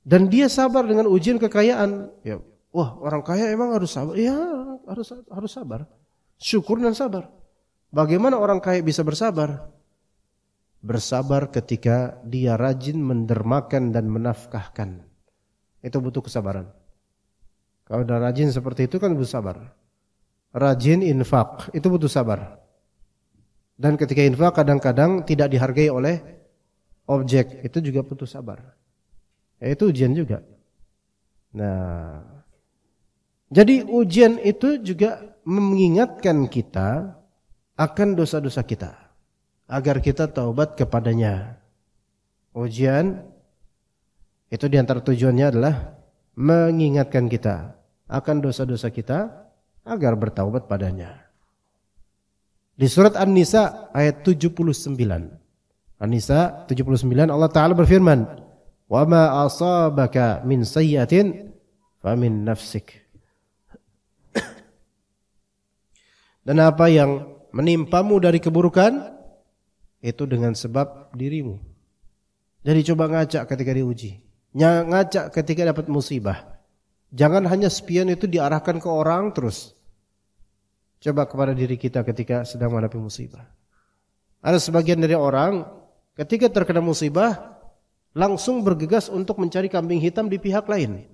Dan dia sabar dengan ujian kekayaan. Ya, wah, orang kaya emang harus sabar. Ya, harus sabar. Syukur dan sabar. Bagaimana orang kaya bisa bersabar? Bersabar ketika dia rajin mendermakan dan menafkahkan. Itu butuh kesabaran. Kalau udah rajin seperti itu kan butuh sabar. Rajin infak, itu butuh sabar. Dan ketika infak kadang-kadang tidak dihargai oleh objek, itu juga butuh sabar. Itu ujian juga. Nah, jadi ujian itu juga mengingatkan kita akan dosa-dosa kita, agar kita taubat kepadanya. Ujian itu diantara tujuannya adalah mengingatkan kita akan dosa-dosa kita agar bertaubat padanya. Di surat An-Nisa ayat 79. An-Nisa 79, Allah Ta'ala berfirman, "Wa ma asabaka min sayyi'atin famin nafsik." Dan apa yang menimpamu dari keburukan itu dengan sebab dirimu. Jadi coba ngaca ketika diuji, ngaca ketika dapat musibah. Jangan hanya spion itu diarahkan ke orang terus. Coba kepada diri kita ketika sedang menghadapi musibah. Ada sebagian dari orang ketika terkena musibah langsung bergegas untuk mencari kambing hitam di pihak lain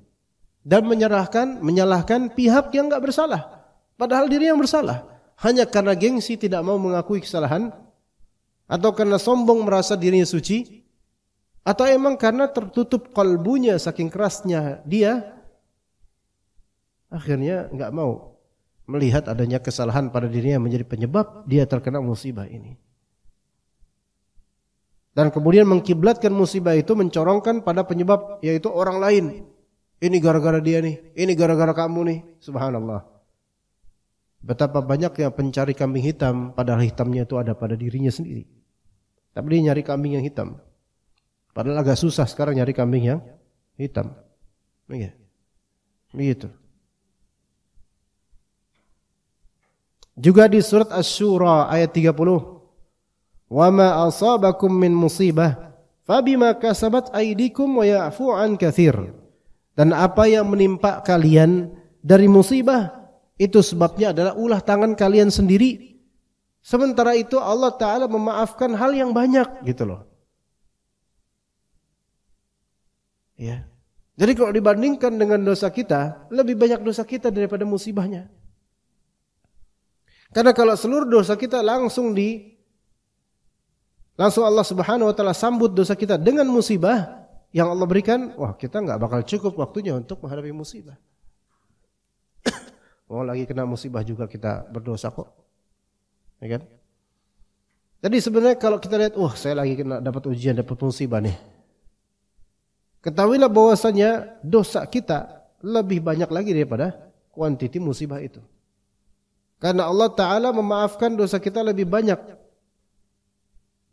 dan menyalahkan pihak yang enggak bersalah, padahal diri yang bersalah. Hanya karena gengsi tidak mau mengakui kesalahan, atau karena sombong merasa dirinya suci, atau emang karena tertutup kalbunya saking kerasnya dia, akhirnya enggak mau melihat adanya kesalahan pada dirinya menjadi penyebab dia terkena musibah ini. Dan kemudian mengkiblatkan musibah itu, mencorongkan pada penyebab, yaitu orang lain. Ini gara-gara dia nih, ini gara-gara kamu nih. Subhanallah. Betapa banyak yang pencari kambing hitam, padahal hitamnya itu ada pada dirinya sendiri. Tapi dia nyari kambing yang hitam. Padahal agak susah sekarang nyari kambing yang hitam. Begitu. Juga di surat Asy-Syura ayat 30. Wa ma asabakum min musibah fabima kasabat aydikum wa ya'fu an katsir. Dan apa yang menimpa kalian dari musibah itu sebabnya adalah ulah tangan kalian sendiri. Sementara itu Allah Ta'ala memaafkan hal yang banyak gitu loh. Ya. Jadi kalau dibandingkan dengan dosa kita, lebih banyak dosa kita daripada musibahnya. Karena kalau seluruh dosa kita langsung Allah Subhanahu wa taala sambut dosa kita dengan musibah yang Allah berikan, wah kita enggak bakal cukup waktunya untuk menghadapi musibah. Oh lagi kena musibah juga kita berdosa kok. Ya kan? Jadi sebenarnya kalau kita lihat, saya lagi kena dapat ujian, dapat musibah nih. Ketahuilah bahwasanya dosa kita lebih banyak lagi daripada kuantiti musibah itu. Karena Allah Ta'ala memaafkan dosa kita lebih banyak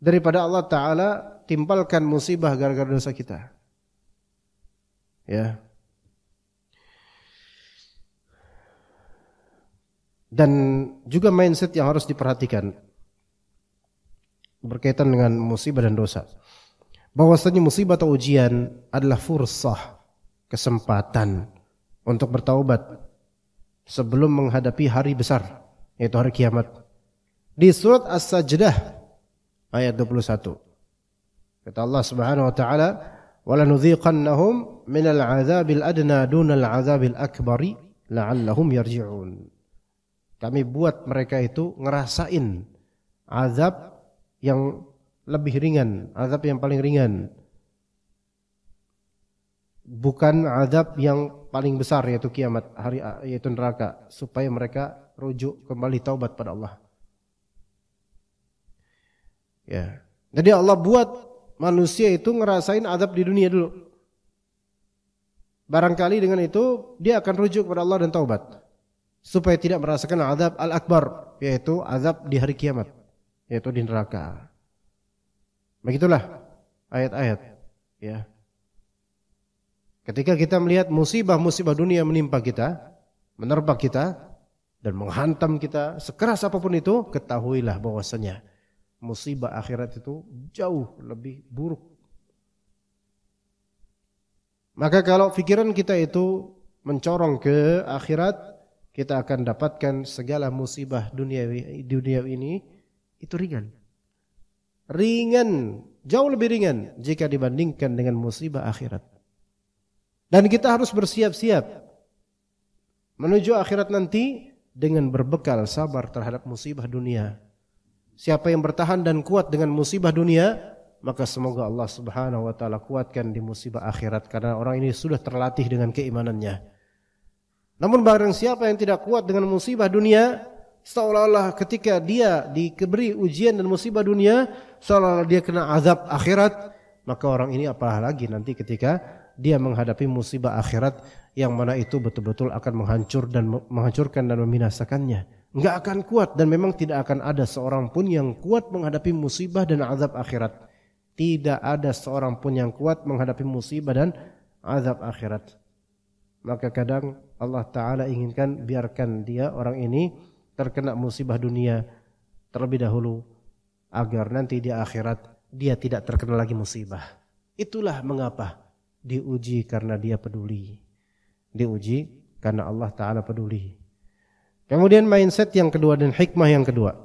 daripada Allah Ta'ala timpalkan musibah gara-gara dosa kita. Ya. Dan juga mindset yang harus diperhatikan berkaitan dengan musibah dan dosa. Bahwasanya musibah atau ujian adalah fursah, kesempatan untuk bertaubat sebelum menghadapi hari besar, yaitu hari kiamat. Di surat As-Sajdah ayat 21. Kata Allah Subhanahu wa taala, "Wa lanudhiqannahum minal 'adzabil adna dunal 'adzabil akbari la'allahum yarji'un." Kami buat mereka itu ngerasain azab yang lebih ringan, azab yang paling ringan. Bukan azab yang paling besar yaitu kiamat, yaitu neraka, supaya mereka rujuk kembali taubat pada Allah. Ya. Jadi Allah buat manusia itu ngerasain azab di dunia dulu. Barangkali dengan itu dia akan rujuk kepada Allah dan taubat, supaya tidak merasakan azab al-akbar, yaitu azab di hari kiamat, yaitu di neraka. Begitulah ayat-ayat, ya. Ketika kita melihat musibah-musibah dunia menimpa kita, menerpa kita dan menghantam kita sekeras apapun itu, ketahuilah bahwasanya musibah akhirat itu jauh lebih buruk. Maka kalau pikiran kita itu mencorong ke akhirat, kita akan dapatkan segala musibah dunia ini itu ringan. Ringan, jauh lebih ringan jika dibandingkan dengan musibah akhirat. Dan kita harus bersiap-siap menuju akhirat nanti dengan berbekal sabar terhadap musibah dunia. Siapa yang bertahan dan kuat dengan musibah dunia, maka semoga Allah Subhanahu wa taala kuatkan di musibah akhirat, karena orang ini sudah terlatih dengan keimanannya. Namun barang siapa yang tidak kuat dengan musibah dunia, seolah-olah ketika dia diberi ujian dan musibah dunia, seolah-olah dia kena azab akhirat, maka orang ini apalagi nanti ketika dia menghadapi musibah akhirat yang mana itu betul-betul akan menghancurkan dan membinasakannya. Enggak akan kuat, dan memang tidak akan ada seorang pun yang kuat menghadapi musibah dan azab akhirat. Tidak ada seorang pun yang kuat menghadapi musibah dan azab akhirat. Maka kadang Allah Ta'ala inginkan biarkan dia orang ini terkena musibah dunia terlebih dahulu, agar nanti di akhirat dia tidak terkena lagi musibah. Itulah mengapa diuji, karena dia peduli. Diuji karena Allah Ta'ala peduli. Kemudian mindset yang kedua dan hikmah yang kedua.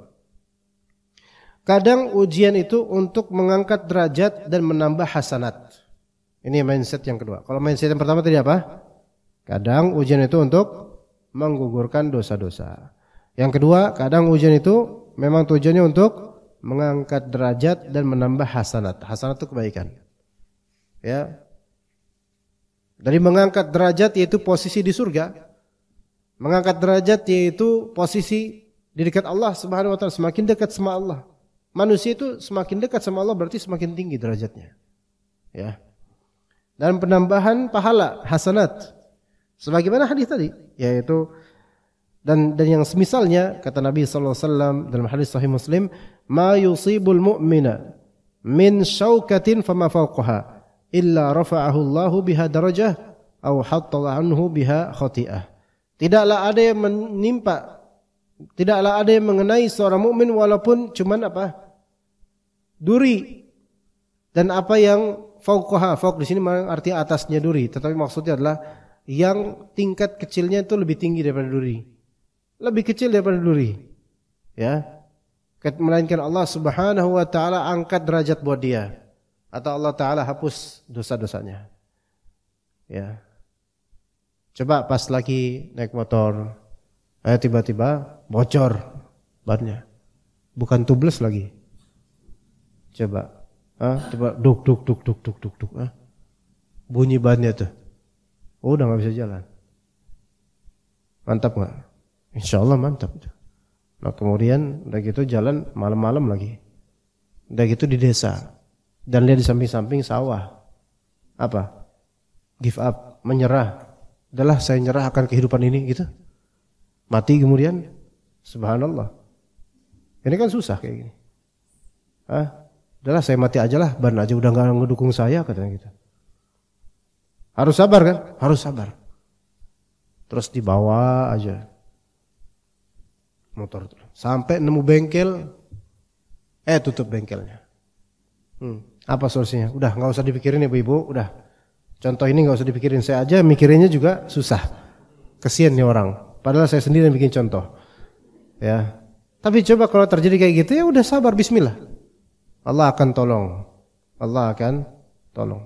Kadang ujian itu untuk mengangkat derajat dan menambah hasanat. Ini mindset yang kedua. Kalau mindset yang pertama tadi apa? Kadang ujian itu untuk menggugurkan dosa-dosa. Yang kedua, kadang ujian itu memang tujuannya untuk mengangkat derajat dan menambah hasanat. Hasanat itu kebaikan. Ya. Dari mengangkat derajat yaitu posisi di surga. Mengangkat derajat yaitu posisi di dekat Allah Subhanahu wa taala, semakin dekat sama Allah. Manusia itu semakin dekat sama Allah berarti semakin tinggi derajatnya. Ya. Dan penambahan pahala, hasanat. Sebagaimana hadis tadi, yaitu dan yang semisalnya kata Nabi sallallahu alaihi wasallam dalam hadis sahih Muslim, "Ma yusibul mu'mina min syaukatin fama fawqaha illa rafa'ahu Allahu biha darajah aw hatta anhu biha khati'ah." Tidaklah ada yang menimpa Tidaklah ada yang mengenai seorang mukmin walaupun cuman apa? Duri. Dan apa yang fauqaha, fauq di sini artinya atasnya duri, tetapi maksudnya adalah yang tingkat kecilnya itu lebih tinggi daripada duri. Lebih kecil daripada duri. Ya. Melainkan Allah Subhanahu wa taala angkat derajat buat dia atau Allah taala hapus dosa-dosanya. Ya. Coba pas lagi naik motor, tiba-tiba bocor bannya. Bukan tubles lagi. Coba coba duk. Bunyi bannya tuh. Udah nggak bisa jalan. Mantap nggak? Insya Allah mantap. Nah kemudian udah gitu jalan malam-malam lagi. Udah gitu di desa. Dan lihat di samping-samping sawah. Apa? Give up, menyerah. Udahlah saya nyerah akan kehidupan ini gitu. Mati kemudian. Subhanallah. Ini kan susah kayak gini. Udahlah saya mati aja lah, ban aja udah gak ngedukung saya katanya gitu. Harus sabar kan? Harus sabar. Terus dibawa aja motor sampai nemu bengkel, tutup bengkelnya. Apa solusinya? Udah gak usah dipikirin ibu-ibu, udah. Contoh ini gak usah dipikirin, saya aja mikirinnya juga susah. Kesian nih orang. Padahal saya sendiri yang bikin contoh. Ya. Tapi coba kalau terjadi kayak gitu ya udah sabar, bismillah. Allah akan tolong. Allah akan tolong.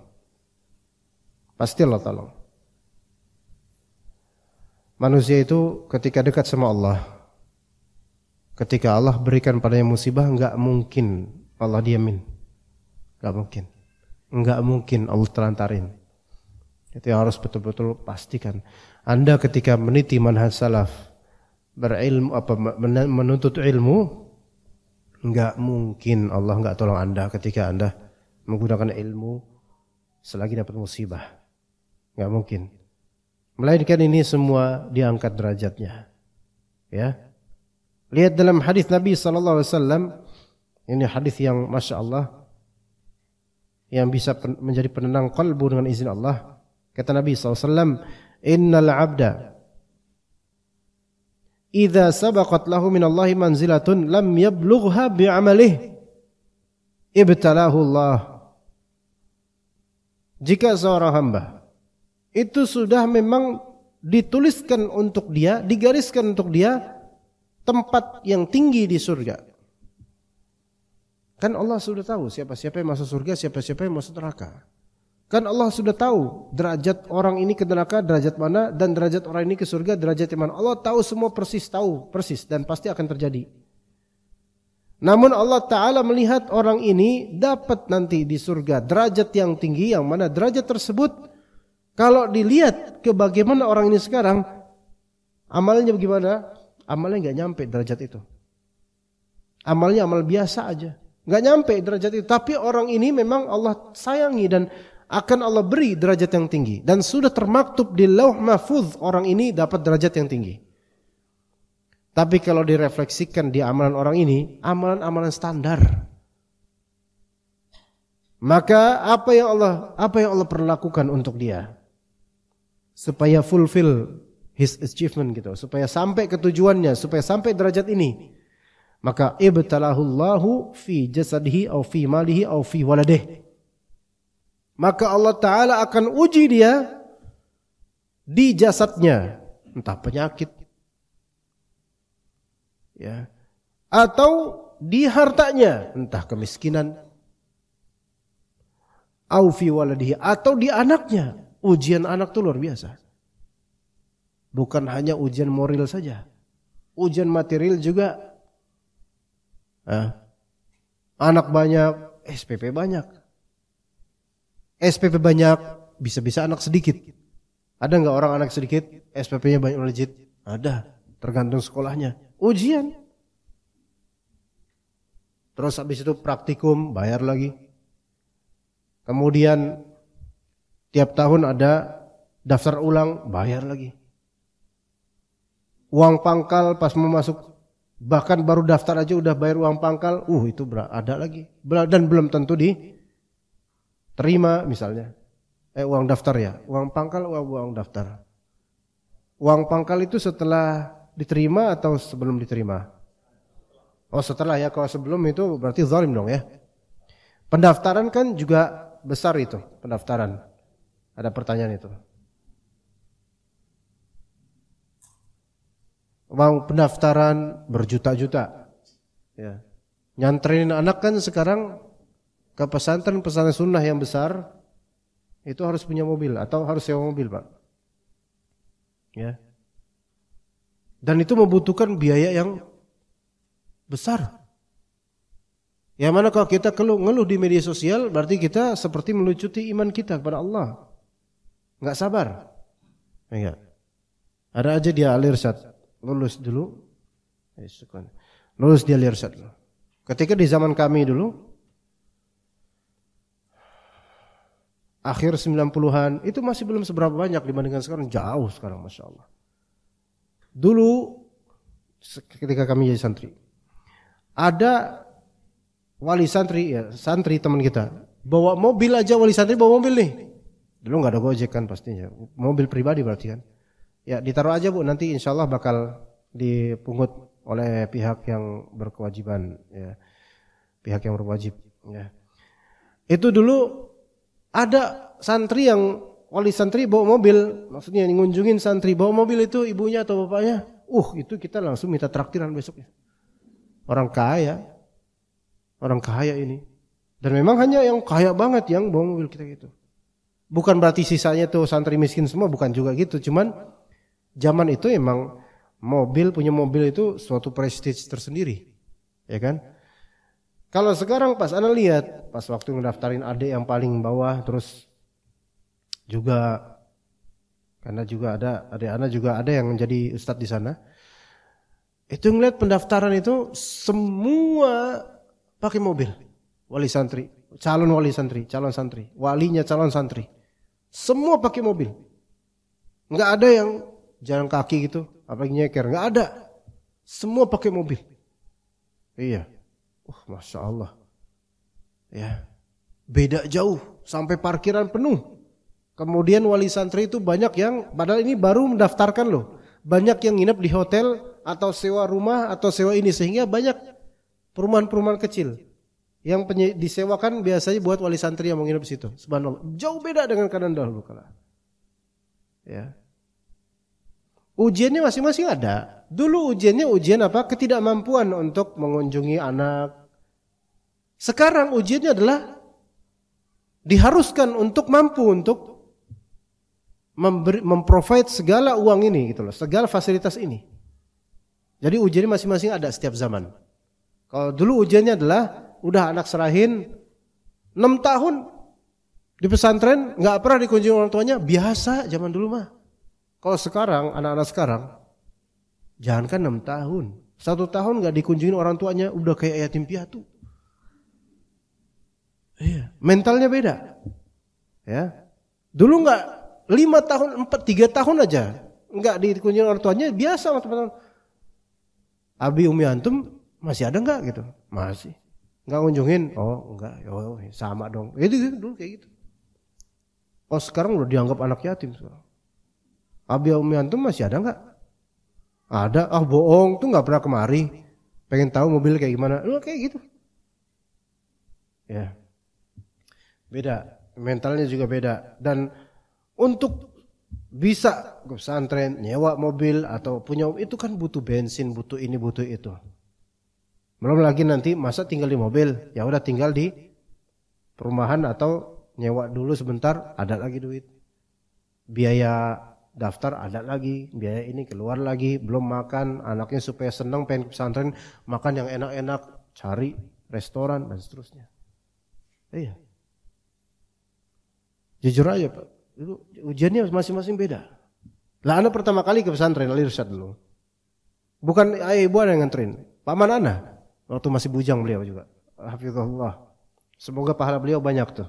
Pasti Allah tolong. Manusia itu ketika dekat sama Allah, ketika Allah berikan padanya musibah, enggak mungkin Allah diamin. Enggak mungkin. Enggak mungkin Allah telantarin. Itu yang harus betul-betul pastikan. Anda ketika meniti manhaj salaf, berilmu menuntut ilmu, enggak mungkin Allah enggak tolong Anda ketika Anda menggunakan ilmu selagi dapat musibah. Enggak mungkin. Melainkan ini semua diangkat derajatnya. Ya. Lihat dalam hadis Nabi sallallahu alaihi wasallam, ini hadis yang Masya Allah yang bisa menjadi penenang kalbu dengan izin Allah. Kata Nabi sallallahu alaihi wasallam, "Innal 'abda idza sabaqat lahu minallahi manzilatun lam yablughha bi'amalihi ibtalahu Allah." Jika seorang hamba itu sudah memang dituliskan untuk dia, digariskan untuk dia tempat yang tinggi di surga. Kan Allah sudah tahu siapa-siapa yang masuk surga, siapa-siapa yang masuk neraka. Kan Allah sudah tahu derajat orang ini ke neraka derajat mana dan derajat orang ini ke surga derajat mana. Allah tahu semua persis, dan pasti akan terjadi. Namun Allah Ta'ala melihat orang ini dapat nanti di surga derajat yang tinggi, yang mana derajat tersebut kalau dilihat ke bagaimana orang ini sekarang, amalnya bagaimana? Amalnya gak nyampe derajat itu. Amalnya amal biasa aja, gak nyampe derajat itu. Tapi orang ini memang Allah sayangi dan akan Allah beri derajat yang tinggi. Dan sudah termaktub di lauh mahfuz orang ini dapat derajat yang tinggi. Tapi kalau direfleksikan di amalan orang ini, amalan-amalan standar. Maka apa yang Allah perlakukan untuk dia? Supaya fulfill his achievement gitu. Supaya sampai ke tujuannya, supaya sampai derajat ini. Maka ibtalahullahu fi jasadihi au fi malihi au fi waladihi. Maka Allah Ta'ala akan uji dia di jasadnya, entah penyakit, ya, atau di hartanya, entah kemiskinan, au fi waladihi, atau di anaknya. Ujian anak itu luar biasa. Bukan hanya ujian moral saja, ujian material juga. Anak banyak, SPP banyak. SPP banyak, bisa-bisa anak sedikit. Ada enggak orang anak sedikit, SPP-nya banyak legit? Ada, tergantung sekolahnya. Ujian. Terus habis itu praktikum, bayar lagi. Kemudian tiap tahun ada daftar ulang, bayar lagi. Uang pangkal pas mau masuk, bahkan baru daftar aja udah bayar uang pangkal, itu ada lagi. Dan belum tentu terima misalnya. Uang daftar ya. Uang pangkal, uang daftar. Uang pangkal itu setelah diterima atau sebelum diterima? Oh setelah ya, kalau sebelum itu berarti zalim dong ya. Pendaftaran kan juga besar itu, pendaftaran. Ada pertanyaan itu. Mau pendaftaran berjuta-juta. Ya. Nyantrein anak kan sekarang ke pesantren sunnah yang besar itu harus punya mobil atau harus sewa mobil, Pak. Ya. Dan itu membutuhkan biaya yang besar. Yang mana kalau kita ngeluh di media sosial berarti kita seperti melucuti iman kita kepada Allah. Enggak sabar. Enggak. Ada aja dia al-irsyad, lulus dulu. Lulus dia al-irsyad. Ketika di zaman kami dulu akhir 90-an itu masih belum seberapa banyak dibandingkan sekarang, jauh sekarang Masya Allah. Dulu ketika kami jadi santri ada wali santri ya, santri teman kita bawa mobil aja, wali santri bawa mobil nih. Dulu nggak ada Gojek kan pastinya, mobil pribadi berarti kan. Ya ditaruh aja Bu, nanti insya Allah bakal dipungut oleh pihak yang berkewajiban ya, pihak yang berwajib ya. Itu dulu ada santri yang wali santri bawa mobil, maksudnya ngunjungin santri bawa mobil, itu ibunya atau bapaknya, itu kita langsung minta traktiran besoknya. Orang kaya ini. Dan memang hanya yang kaya banget yang bawa mobil kita gitu. Bukan berarti sisanya tuh santri miskin semua, bukan juga gitu. Cuman zaman itu emang punya mobil itu suatu prestige tersendiri. Ya kan? Kalau sekarang pas Ana lihat, pas waktu ngedaftarin adik yang paling bawah, terus juga karena juga ada adik Ana juga ada yang menjadi ustadz di sana. Itu ngeliat pendaftaran itu semua pakai mobil. Wali santri, calon santri, walinya calon santri. Semua pakai mobil. Enggak ada yang jalan kaki gitu, apalagi nyeker, enggak ada. Semua pakai mobil. Iya. Masya Allah. Ya. Beda jauh, sampai parkiran penuh. Kemudian wali santri itu banyak yang, padahal ini baru mendaftarkan loh. Banyak yang nginep di hotel atau sewa rumah atau sewa ini, sehingga banyak perumahan-perumahan kecil yang disewakan biasanya buat wali santri yang mau nginep di situ. Subhanallah, jauh beda dengan keadaan dahulu kala. Ya. Ujiannya masing-masing ada. Dulu ujian apa? Ketidakmampuan untuk mengunjungi anak. Sekarang ujiannya adalah diharuskan untuk mampu untuk memprovide segala uang ini gitu loh, segala fasilitas ini. Jadi ujiannya masing-masing ada setiap zaman. Kalau dulu ujiannya adalah udah anak serahin 6 tahun di pesantren, nggak pernah dikunjungi orang tuanya, biasa zaman dulu mah. Kalau sekarang anak-anak sekarang, jangankan 6 tahun, 1 tahun nggak dikunjungi orang tuanya, udah kayak yatim piatu. Iya, mentalnya beda. Ya, dulu nggak 5 tahun, 3 tahun aja nggak dikunjungi orang tuanya, biasa teman-teman. Abi Umi Antum masih ada nggak gitu? Masih. Nggak ngunjungin? Oh enggak, sama dong. Itu dulu kayak gitu. Oh sekarang udah dianggap anak yatim sekarang. Abi Umi Antum masih ada nggak? Ada. Bohong, tuh nggak pernah kemari. Pengen tahu mobil kayak gimana? Kayak gitu. Ya. Beda, mentalnya juga beda. Dan untuk bisa ke pesantren, nyewa mobil atau punya, itu kan butuh bensin, butuh ini, butuh itu. Belum lagi nanti masa tinggal di mobil, ya udah tinggal di perumahan atau nyewa dulu sebentar, ada lagi duit. Biaya daftar ada lagi, biaya ini keluar lagi, belum makan, anaknya supaya senang pengen ke pesantren, makan yang enak-enak, cari restoran dan seterusnya. Iya. Jujur aja Pak, itu ujiannya masing-masing beda. Lah Ana pertama kali ke pesantren al-irsyad dulu. Bukan ayah ibu Ana yang nganterin, paman Ana. Waktu masih bujang beliau juga. Hafizahullah. Semoga pahala beliau banyak tuh.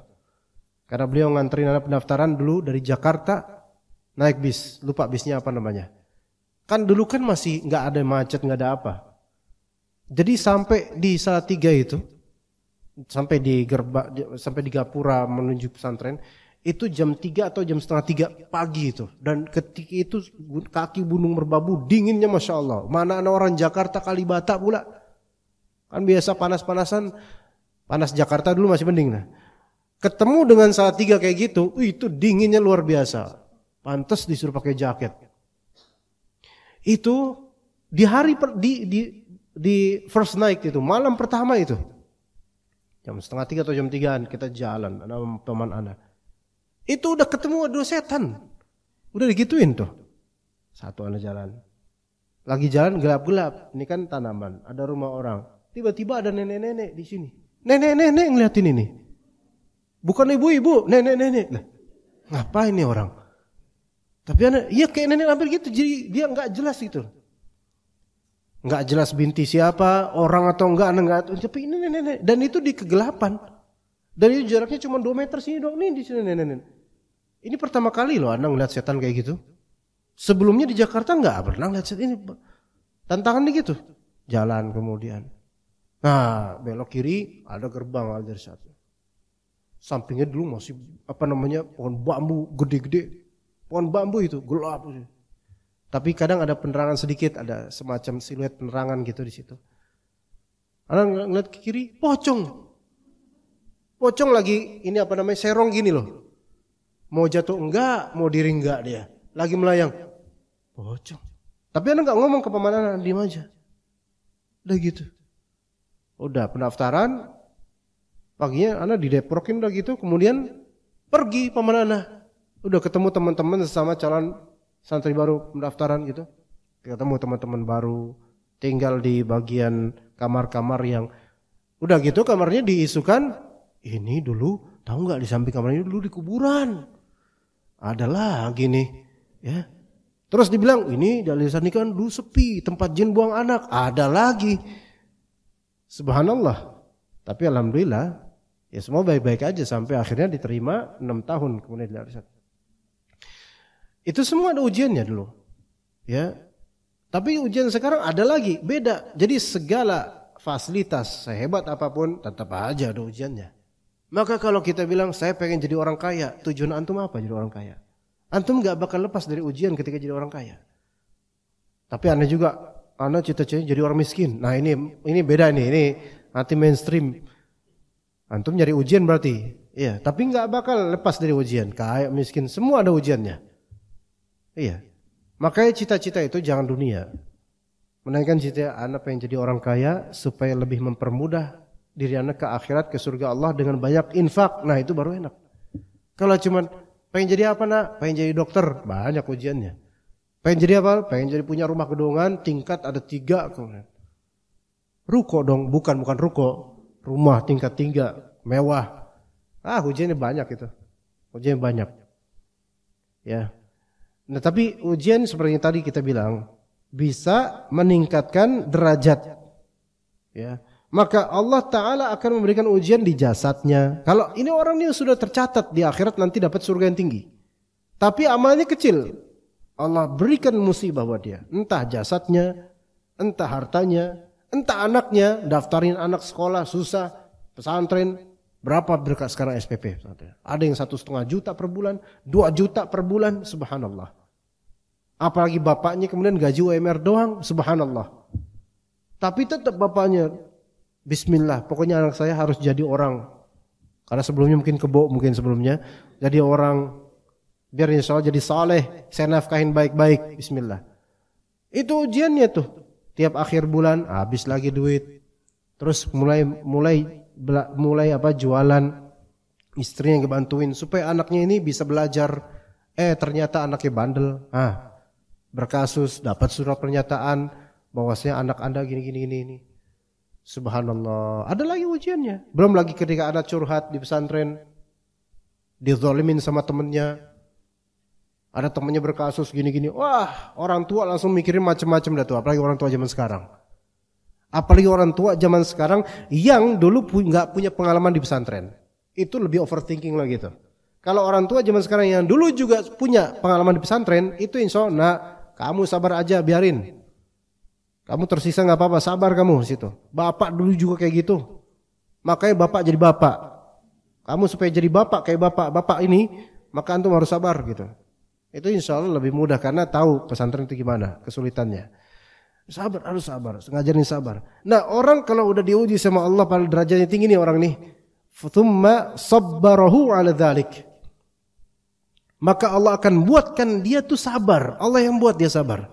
Karena beliau nganterin Ana pendaftaran dulu dari Jakarta naik bis, lupa bisnya apa namanya. Kan dulu kan masih nggak ada macet, nggak ada apa. Jadi sampai di Salatiga itu, sampai di Gapura menuju pesantren, Itu jam 3 atau jam setengah 3 pagi itu. Dan ketika itu kaki gunung merbabu, dinginnya Masya Allah. Mana ada orang Jakarta Kalibata pula. Kan biasa panas-panasan, panas Jakarta dulu masih mending. Nah, ketemu dengan saat 3 kayak gitu, itu dinginnya luar biasa. Pantas disuruh pakai jaket. Itu di hari di first night itu, malam pertama itu. Jam setengah 3 atau jam 3-an kita jalan, ada teman anak. Itu udah ketemu 2 setan. Udah digituin tuh. Satu anak jalan. Lagi jalan gelap-gelap. Ini kan tanaman, ada rumah orang. Tiba-tiba ada nenek-nenek di sini. Nenek-nenek ngeliatin ini. Bukan ibu-ibu, nenek-nenek. Nah, ngapain nih orang? Tapi anak, iya kayak nenek hampir gitu. Jadi dia nggak jelas gitu. Nggak jelas binti siapa, orang atau enggak. Tapi ini nenek-nenek. Dan itu di kegelapan. Dan itu jaraknya cuma 2 meter sini dong. Nih di sini nenek-nenek. Ini pertama kali loh Anda ngeliat setan kayak gitu. Sebelumnya di Jakarta nggak pernah ngeliat setan ini. Tantangannya gitu. Jalan kemudian. Nah, belok kiri ada gerbang ada satu. Sampingnya dulu masih pohon bambu gede-gede. Pohon bambu itu gelap. Tapi kadang ada penerangan sedikit, ada semacam siluet penerangan gitu di situ. Anda ngeliat ke kiri, pocong. Pocong lagi serong gini loh. Mau jatuh enggak, mau diri enggak dia. Lagi melayang. Pocong. Tapi Anda enggak ngomong ke pemandangan, diam aja. Udah gitu. Udah pendaftaran. Paginya Anda dideprokin udah gitu. Kemudian pergi pemandangan. Udah ketemu teman-teman sesama calon santri baru pendaftaran gitu. Ketemu teman-teman baru. Tinggal di bagian kamar-kamar yang. Udah gitu kamarnya diisukan. Ini dulu, tahu nggak di samping kamar ini dulu di kuburan. Ada lagi nih, ya. Terus dibilang ini dari sana kan dulu sepi, tempat jin buang anak. Ada lagi. Subhanallah. Tapi alhamdulillah, ya semua baik-baik aja sampai akhirnya diterima 6 tahun kemudian dari sana. Itu semua ada ujiannya dulu, ya. Tapi ujian sekarang ada lagi, beda. Jadi segala fasilitas sehebat apapun tetap aja ada ujiannya. Maka kalau kita bilang saya pengen jadi orang kaya, tujuan antum apa jadi orang kaya? Antum gak bakal lepas dari ujian ketika jadi orang kaya. Tapi Anda juga, Anda cita-citanya jadi orang miskin. Nah ini beda nih, ini anti mainstream. Antum nyari ujian berarti, iya. Tapi gak bakal lepas dari ujian. Kaya, miskin, semua ada ujiannya. Iya. Makanya cita-cita itu jangan dunia. Menaikkan cita Anda pengen jadi orang kaya supaya lebih mempermudah diri Anda ke akhirat, ke surga Allah dengan banyak infak. Nah itu baru enak. Kalau cuman pengen jadi apa nak? Pengen jadi dokter, banyak ujiannya. Pengen jadi apa? Pengen jadi punya rumah gedongan, tingkat ada 3 kemudian. Ruko dong, bukan ruko. Rumah tingkat 3, mewah. Ujiannya banyak itu. Ujiannya banyak. Ya. Nah tapi ujian seperti yang tadi kita bilang bisa meningkatkan derajat. Ya. Maka Allah Ta'ala akan memberikan ujian di jasadnya. Kalau ini orang ini sudah tercatat di akhirat nanti dapat surga yang tinggi. Tapi amalnya kecil. Allah berikan musibah buat dia. Entah jasadnya, entah hartanya, entah anaknya. Daftarin anak sekolah susah, pesantren. Berapa berkat sekarang SPP? Ada yang 1,5 juta per bulan, 2 juta per bulan. Subhanallah. Apalagi bapaknya kemudian gaji UMR doang. Subhanallah. Tapi tetap bapaknya Bismillah, pokoknya anak saya harus jadi orang. Karena sebelumnya mungkin kebo, mungkin sebelumnya jadi orang. Biar insya Allah jadi saleh, saya nafkahin baik-baik. Bismillah. Itu ujiannya tuh. Tiap akhir bulan habis lagi duit. Terus mulai jualan. Istrinya yang ngebantuin supaya anaknya ini bisa belajar. Ternyata anaknya bandel. Berkasus, dapat surat pernyataan bahwasanya anak Anda gini. Subhanallah. Ada lagi ujiannya. Belum lagi ketika ada curhat di pesantren, dizalimin sama temennya. Ada temennya berkasus gini-gini. Wah, orang tua langsung mikirin macam-macam dah tuh. Apalagi orang tua zaman sekarang. Apalagi orang tua zaman sekarang yang dulu nggak punya pengalaman di pesantren. Itu lebih overthinking lagi tuh. Kalau orang tua zaman sekarang yang dulu juga punya pengalaman di pesantren, itu insya Allah, nah, kamu sabar aja, biarin. Kamu tersisa nggak apa-apa, sabar kamu situ. Bapak dulu juga kayak gitu. Makanya bapak jadi bapak. Kamu supaya jadi bapak kayak bapak ini maka antum harus sabar gitu. Itu insya Allah lebih mudah karena tahu pesantren itu gimana kesulitannya. Sabar, harus sabar, ngajarin sabar. Nah, orang kalau udah diuji sama Allah pada derajatnya tinggi nih orang nih, thumma sabbarahu ala dzalik. Maka Allah akan buatkan dia tuh sabar. Allah yang buat dia sabar.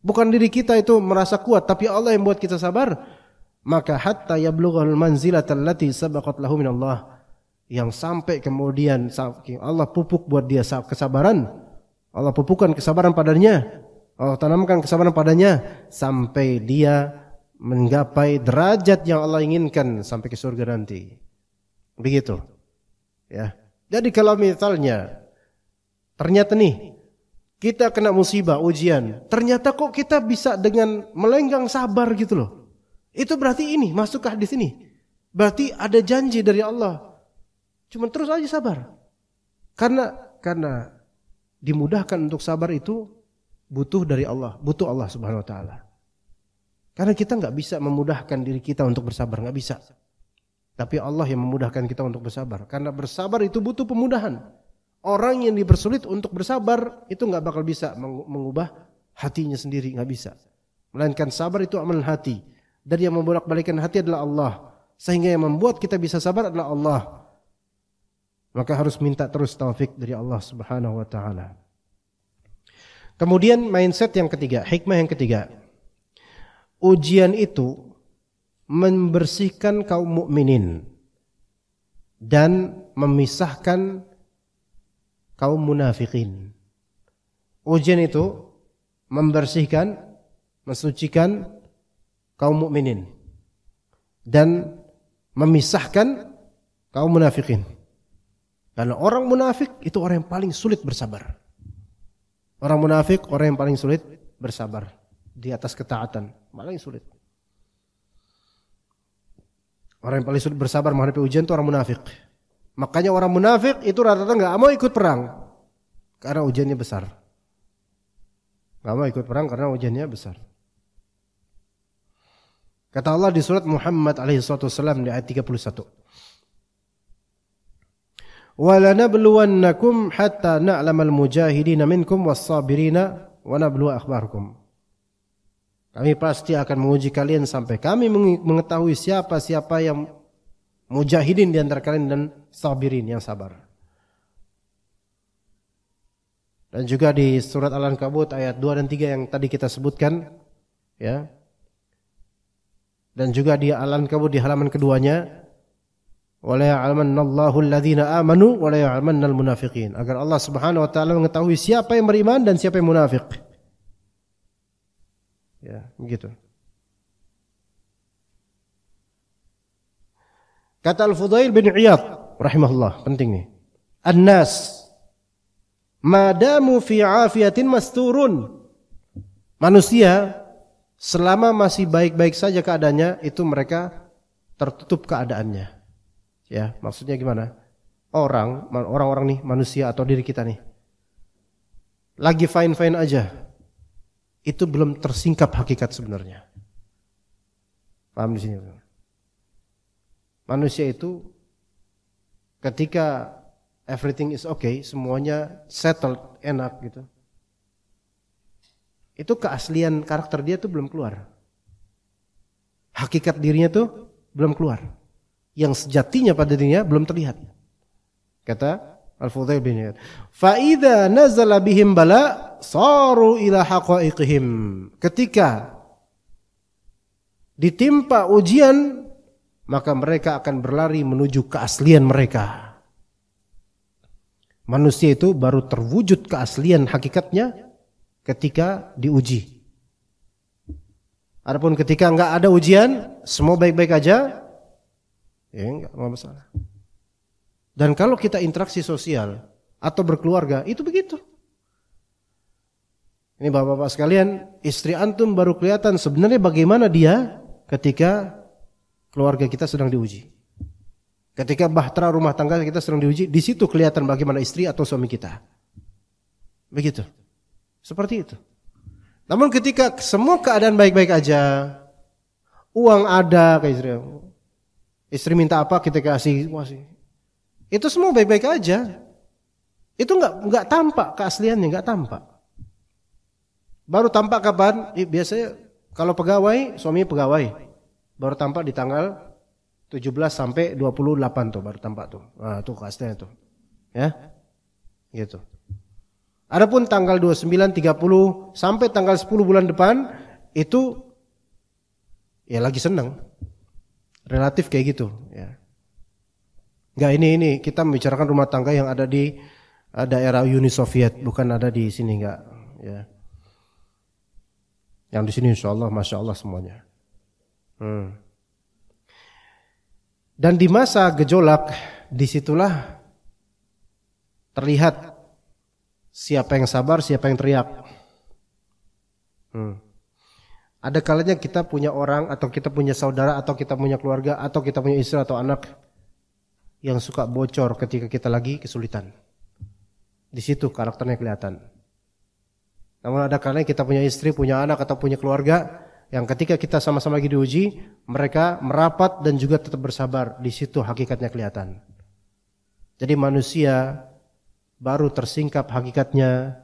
Bukan diri kita itu merasa kuat, tapi Allah yang buat kita sabar. Maka hatta yablughal manzilata allati sabaqat lahu min Allah. Yang sampai kemudian Allah pupuk buat dia kesabaran. Allah pupukkan kesabaran padanya. Allah tanamkan kesabaran padanya sampai dia menggapai derajat yang Allah inginkan sampai ke surga nanti. Begitu. Ya. Jadi kalau misalnya ternyata nih kita kena musibah, ujian, ternyata kok kita bisa dengan melenggang sabar gitu loh. Itu berarti ini masuk ke hadis ini. Berarti ada janji dari Allah. Cuma terus aja sabar. Karena dimudahkan untuk sabar itu butuh dari Allah, butuh Allah Subhanahu wa taala. Karena kita enggak bisa memudahkan diri kita untuk bersabar, enggak bisa. Tapi Allah yang memudahkan kita untuk bersabar. Karena bersabar itu butuh pemudahan. Orang yang dipersulit untuk bersabar itu enggak bakal bisa mengubah hatinya sendiri, enggak bisa. Melainkan sabar itu amalan hati. Dan yang membolak-balikkan hati adalah Allah. Sehingga yang membuat kita bisa sabar adalah Allah. Maka harus minta terus taufik dari Allah Subhanahu wa taala. Kemudian mindset yang ketiga, hikmah yang ketiga. Ujian itu membersihkan kaum mukminin dan memisahkan kaum munafikin. Ujian itu membersihkan, mensucikan kaum mukminin dan memisahkan kaum munafikin. Karena orang munafik itu orang yang paling sulit bersabar. Orang munafik orang yang paling sulit bersabar di atas ketaatan, paling sulit. Orang yang paling sulit bersabar menghadapi ujian itu orang munafik. Makanya orang munafik itu rata-rata enggak mau ikut perang karena ujiannya besar. Enggak mau ikut perang karena ujiannya besar. Kata Allah di surat Muhammad alaihi wasallam di ayat 31. وَلَنَبْلُوَنَّكُمْ حَتَّى نَعْلَمَ الْمُجَاهِدِينَ مِنْكُمْ وَالصَّابِرِينَ وَنَبْلُوَ أَخْبَارَكُمْ. Kami pasti akan menguji kalian sampai kami mengetahui siapa-siapa yang mujahidin di antara kalian dan sabirin yang sabar. Dan juga di surat Al-Ankabut ayat 2 dan 3 yang tadi kita sebutkan, ya. Dan juga di Al-Ankabut di halaman keduanya, wala ya'lamannallahu alladhina amanu wala ya'lamannal munafiqin. Agar Allah Subhanahu wa taala mengetahui siapa yang beriman dan siapa yang munafik. Ya, begitu. Kata Al-Fudail bin Iyad rahimahullah, penting nih. An-nas madamu fi afiyatin masturun. Manusia selama masih baik-baik saja keadaannya, itu mereka tertutup keadaannya. Ya, maksudnya gimana? Orang-orang nih, manusia atau diri kita nih, lagi fine-fine aja, itu belum tersingkap hakikat sebenarnya. Paham di sini? Manusia itu ketika everything is okay, semuanya settled, enak gitu, itu keaslian karakter dia tuh belum keluar. Hakikat dirinya tuh belum keluar. Yang sejatinya pada dirinya belum terlihat. Kata Al-Fudail bin Iyad, fa idza nazala bihim bala saru ila haqaiqihim. Ketika ditimpa ujian, maka mereka akan berlari menuju keaslian mereka. Manusia itu baru terwujud keaslian hakikatnya ketika diuji. Adapun ketika enggak ada ujian, semua baik-baik aja, ya enggak masalah. Dan kalau kita interaksi sosial atau berkeluarga, itu begitu. Ini bapak-bapak sekalian, istri antum baru kelihatan sebenarnya bagaimana dia ketika keluarga kita sedang diuji. Ketika bahtera rumah tangga kita sedang diuji, di situ kelihatan bagaimana istri atau suami kita. Begitu. Seperti itu. Namun ketika semua keadaan baik-baik aja, uang ada ke istri minta apa kita kasih, itu semua baik-baik aja. Itu nggak tampak keasliannya, nggak tampak. Baru tampak kapan? Biasanya kalau pegawai, suaminya pegawai, baru tampak di tanggal 17 sampai 28 tuh baru tampak tuh. Nah, tuh keasliannya tuh. Ya. Gitu. Adapun tanggal 29, 30 sampai tanggal 10 bulan depan itu ya lagi senang. Relatif kayak gitu, ya. Enggak, ini kita membicarakan rumah tangga yang ada di daerah Uni Soviet, bukan ada di sini, enggak, ya. Yang di sini insyaallah masya Allah semuanya. Dan di masa gejolak, disitulah terlihat siapa yang sabar, siapa yang teriak. Ada kalanya kita punya orang, atau kita punya saudara, atau kita punya keluarga, atau kita punya istri atau anak yang suka bocor ketika kita lagi kesulitan. Di situ karakternya kelihatan. Namun ada kalanya kita punya istri, punya anak, atau punya keluarga yang ketika kita sama-sama lagi diuji, mereka merapat dan juga tetap bersabar. Di situ hakikatnya kelihatan. Jadi manusia baru tersingkap hakikatnya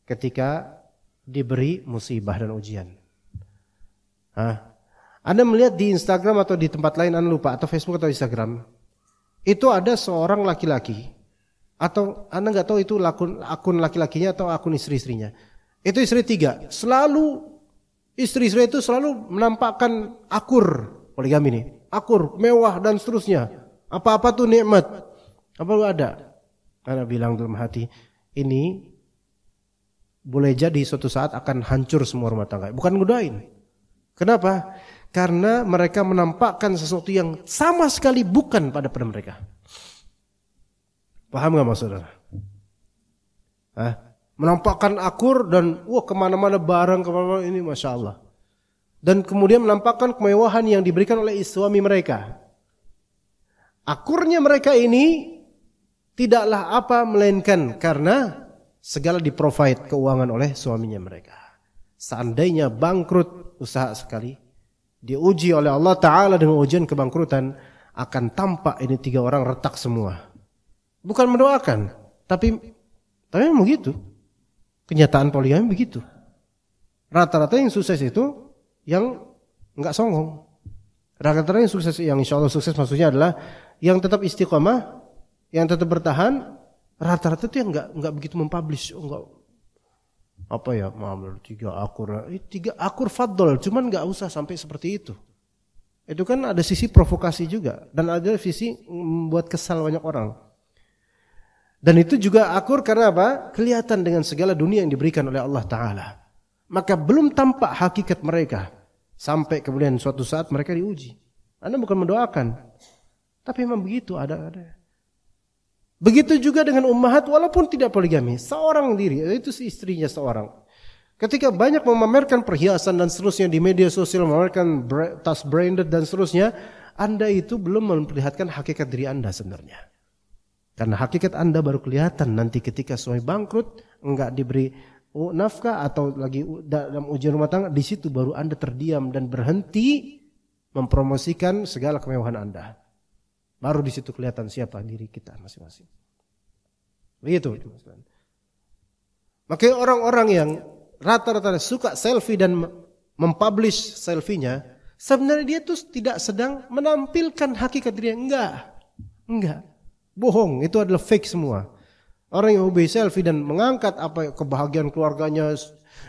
ketika diberi musibah dan ujian. Anda melihat di Instagram atau di tempat lain, Anda lupa, atau Facebook atau Instagram, itu ada seorang laki-laki, atau Anda nggak tahu itu akun laki-lakinya atau akun istri-istrinya. Itu istri 3. Selalu istri-istri itu selalu menampakkan akur, poligami nih, akur, mewah dan seterusnya. Apa-apa tuh nikmat. Apa lu ada? Anda bilang dalam hati, ini boleh jadi suatu saat akan hancur semua rumah tangga. Bukan ngedoain. Kenapa? Karena mereka menampakkan sesuatu yang sama sekali bukan pada mereka. Paham gak maksudnya? Menampakkan akur dan kemana-mana barang, kemana-mana ini Masya Allah. Dan kemudian menampakkan kemewahan yang diberikan oleh suami mereka. Akurnya mereka ini tidaklah apa melainkan karena segala di-provide keuangan oleh suaminya mereka. Seandainya bangkrut usaha sekali, diuji oleh Allah Ta'ala dengan ujian kebangkrutan, akan tampak ini 3 orang retak semua. Bukan mendoakan, tapi memang begitu. Kenyataan poligami begitu. Rata-rata yang sukses itu yang enggak songong. Rata-rata yang sukses, yang insya Allah sukses maksudnya adalah yang tetap istiqomah, yang tetap bertahan. Rata-rata itu yang enggak begitu mempublish, enggak apa ya, maaf 3 akur fadl, cuman enggak usah sampai seperti itu. Itu kan ada sisi provokasi juga dan ada sisi membuat kesal banyak orang. Dan itu juga akur karena apa? Kelihatan dengan segala dunia yang diberikan oleh Allah Ta'ala. Maka belum tampak hakikat mereka. Sampai kemudian suatu saat mereka diuji. Anda bukan mendoakan. Tapi memang begitu ada. Begitu juga dengan ummahat walaupun tidak poligami. Seorang diri, itu si istrinya seorang. Ketika banyak memamerkan perhiasan dan seterusnya di media sosial, memamerkan tas branded dan seterusnya, Anda itu belum memperlihatkan hakikat diri Anda sebenarnya. Karena hakikat Anda baru kelihatan nanti ketika suami bangkrut, enggak diberi nafkah atau lagi dalam ujian rumah tangga, di situ baru Anda terdiam dan berhenti mempromosikan segala kemewahan Anda. Baru di situ kelihatan siapa diri kita masing-masing. Begitu. Makanya orang-orang yang rata-rata suka selfie dan mempublish selfie-nya, sebenarnya dia tuh tidak sedang menampilkan hakikat dirinya. Enggak. Bohong, itu adalah fake semua. Orang yang hobi selfie dan mengangkat apa kebahagiaan keluarganya,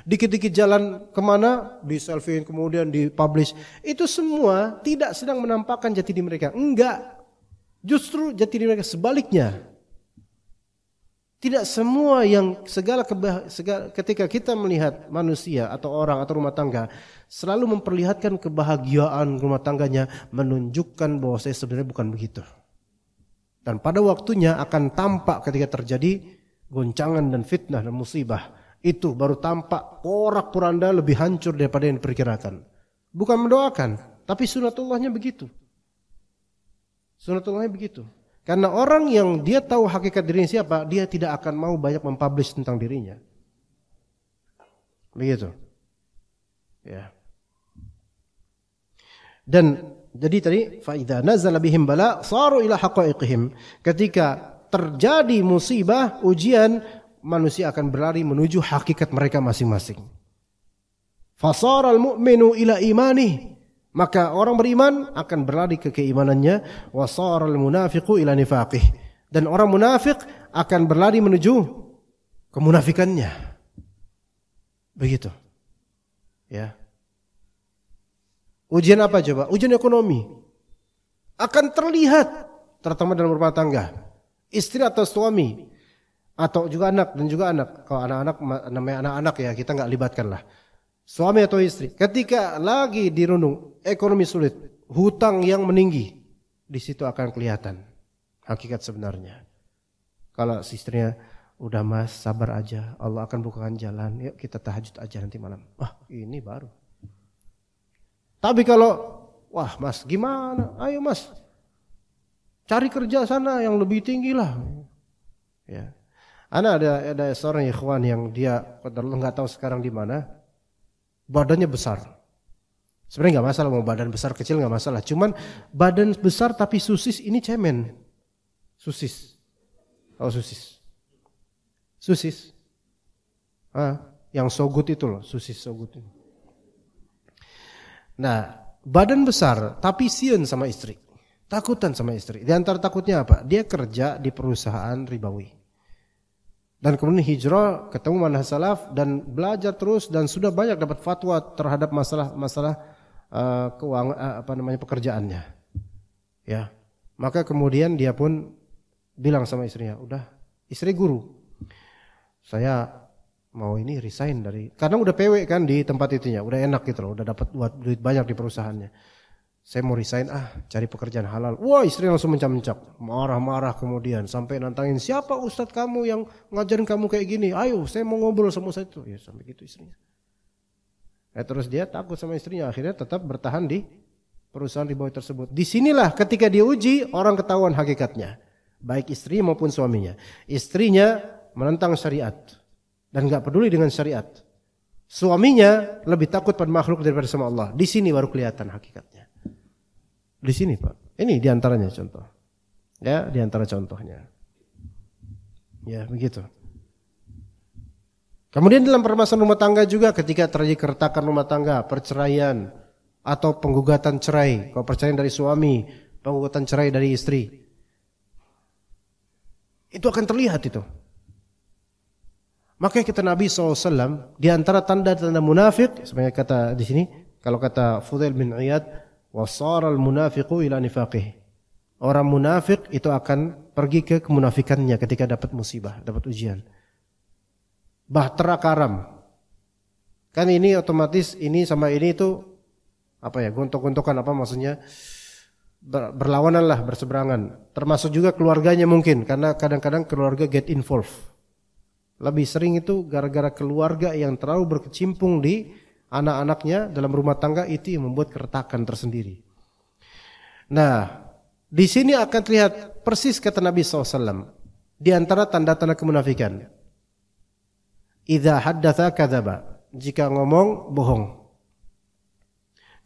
dikit-dikit jalan kemana, di selfie kemudian dipublish, itu semua tidak sedang menampakkan jati diri mereka. Enggak. Justru jati diri mereka sebaliknya. Tidak semua yang segala ketika kita melihat manusia atau orang atau rumah tangga selalu memperlihatkan kebahagiaan rumah tangganya, menunjukkan bahwa saya sebenarnya bukan begitu. Dan pada waktunya akan tampak ketika terjadi goncangan dan fitnah dan musibah. Itu baru tampak porak-poranda lebih hancur daripada yang diperkirakan. Bukan mendoakan, tapi sunatullahnya begitu. Sunatullahnya begitu. Karena orang yang dia tahu hakikat dirinya siapa, dia tidak akan mau banyak mempublish tentang dirinya. Begitu. Ya. Dan jadi tadi fa idza nazala bihim bala saru ila haqaiqihim. Ketika terjadi musibah, ujian, manusia akan berlari menuju hakikat mereka masing-masing. Fasaral mu'minu ila imanih, maka orang beriman akan berlari ke keimanannya. Wasaral munafiqu ila nifaqih, dan orang munafik akan berlari menuju kemunafikannya. Begitu. Ya. Ujian apa coba? Ujian ekonomi. Akan terlihat, terutama dalam rumah tangga. Istri atau suami, atau juga anak dan juga anak. Kalau anak-anak namanya anak-anak ya, kita enggak libatkan lah. Suami atau istri, ketika lagi dirundung ekonomi sulit, hutang yang meninggi, di situ akan kelihatan hakikat sebenarnya. Kalau istrinya, udah mas, sabar aja, Allah akan bukakan jalan, yuk kita tahajud aja nanti malam. Ini baru. Tapi kalau, wah mas gimana, ayo mas, cari kerja sana yang lebih tinggi lah. Ya. Ada seorang ikhwan yang dia nggak tahu sekarang di mana, badannya besar. Sebenarnya nggak masalah mau badan besar kecil nggak masalah, cuman badan besar tapi susis ini cemen, susis, susis, yang so good itu loh, susis so good. Nah, badan besar tapi sieun sama istri, takutan sama istri. Di antara takutnya apa? Dia kerja di perusahaan ribawi. Dan kemudian hijrah, ketemu manhaj salaf dan belajar terus dan sudah banyak dapat fatwa terhadap masalah keuangan pekerjaannya. Ya. Maka kemudian dia pun bilang sama istrinya, "Udah, istri guru. Saya mau ini resign dari, karena udah PW kan di tempat itunya, udah enak gitu loh, udah dapat duit banyak di perusahaannya. Saya mau resign, cari pekerjaan halal." Wah, istri langsung mencap-mencap, marah-marah kemudian sampai nantangin, "Siapa ustadz kamu yang ngajarin kamu kayak gini? Ayo, saya mau ngobrol sama ustadz itu." Ya sampai gitu istrinya. Terus dia takut sama istrinya, akhirnya tetap bertahan di perusahaan ribawi tersebut. Disinilah ketika diuji orang ketahuan hakikatnya, baik istri maupun suaminya. Istrinya menentang syariat dan nggak peduli dengan syariat. Suaminya lebih takut pada makhluk daripada sama Allah. Di sini baru kelihatan hakikatnya. Di sini Pak. Ini diantaranya contoh. Ya, diantara contohnya. Ya, begitu. Kemudian dalam permasalahan rumah tangga juga ketika terjadi keretakan rumah tangga, perceraian atau penggugatan cerai. Kalau perceraian dari suami, penggugatan cerai dari istri. Itu akan terlihat itu. Makanya kata Nabi SAW, di antara tanda-tanda munafik, sebenarnya kata di sini, kalau kata Fudail bin Iyad, wasaral munafiqu ila nifaqih. Orang munafik itu akan pergi ke kemunafikannya ketika dapat musibah, dapat ujian. Bahtera karam. Kan ini otomatis ini sama ini itu gontok-gontokan maksudnya? Berlawanan lah, berseberangan. Termasuk juga keluarganya mungkin, karena kadang-kadang keluarga get involved. Lebih sering itu gara-gara keluarga yang terlalu berkecimpung di anak-anaknya dalam rumah tangga, itu yang membuat keretakan tersendiri. Nah, di sini akan terlihat persis kata Nabi SAW di antara tanda-tanda kemunafikan. Idza haddatsa kadzaba, jika ngomong bohong.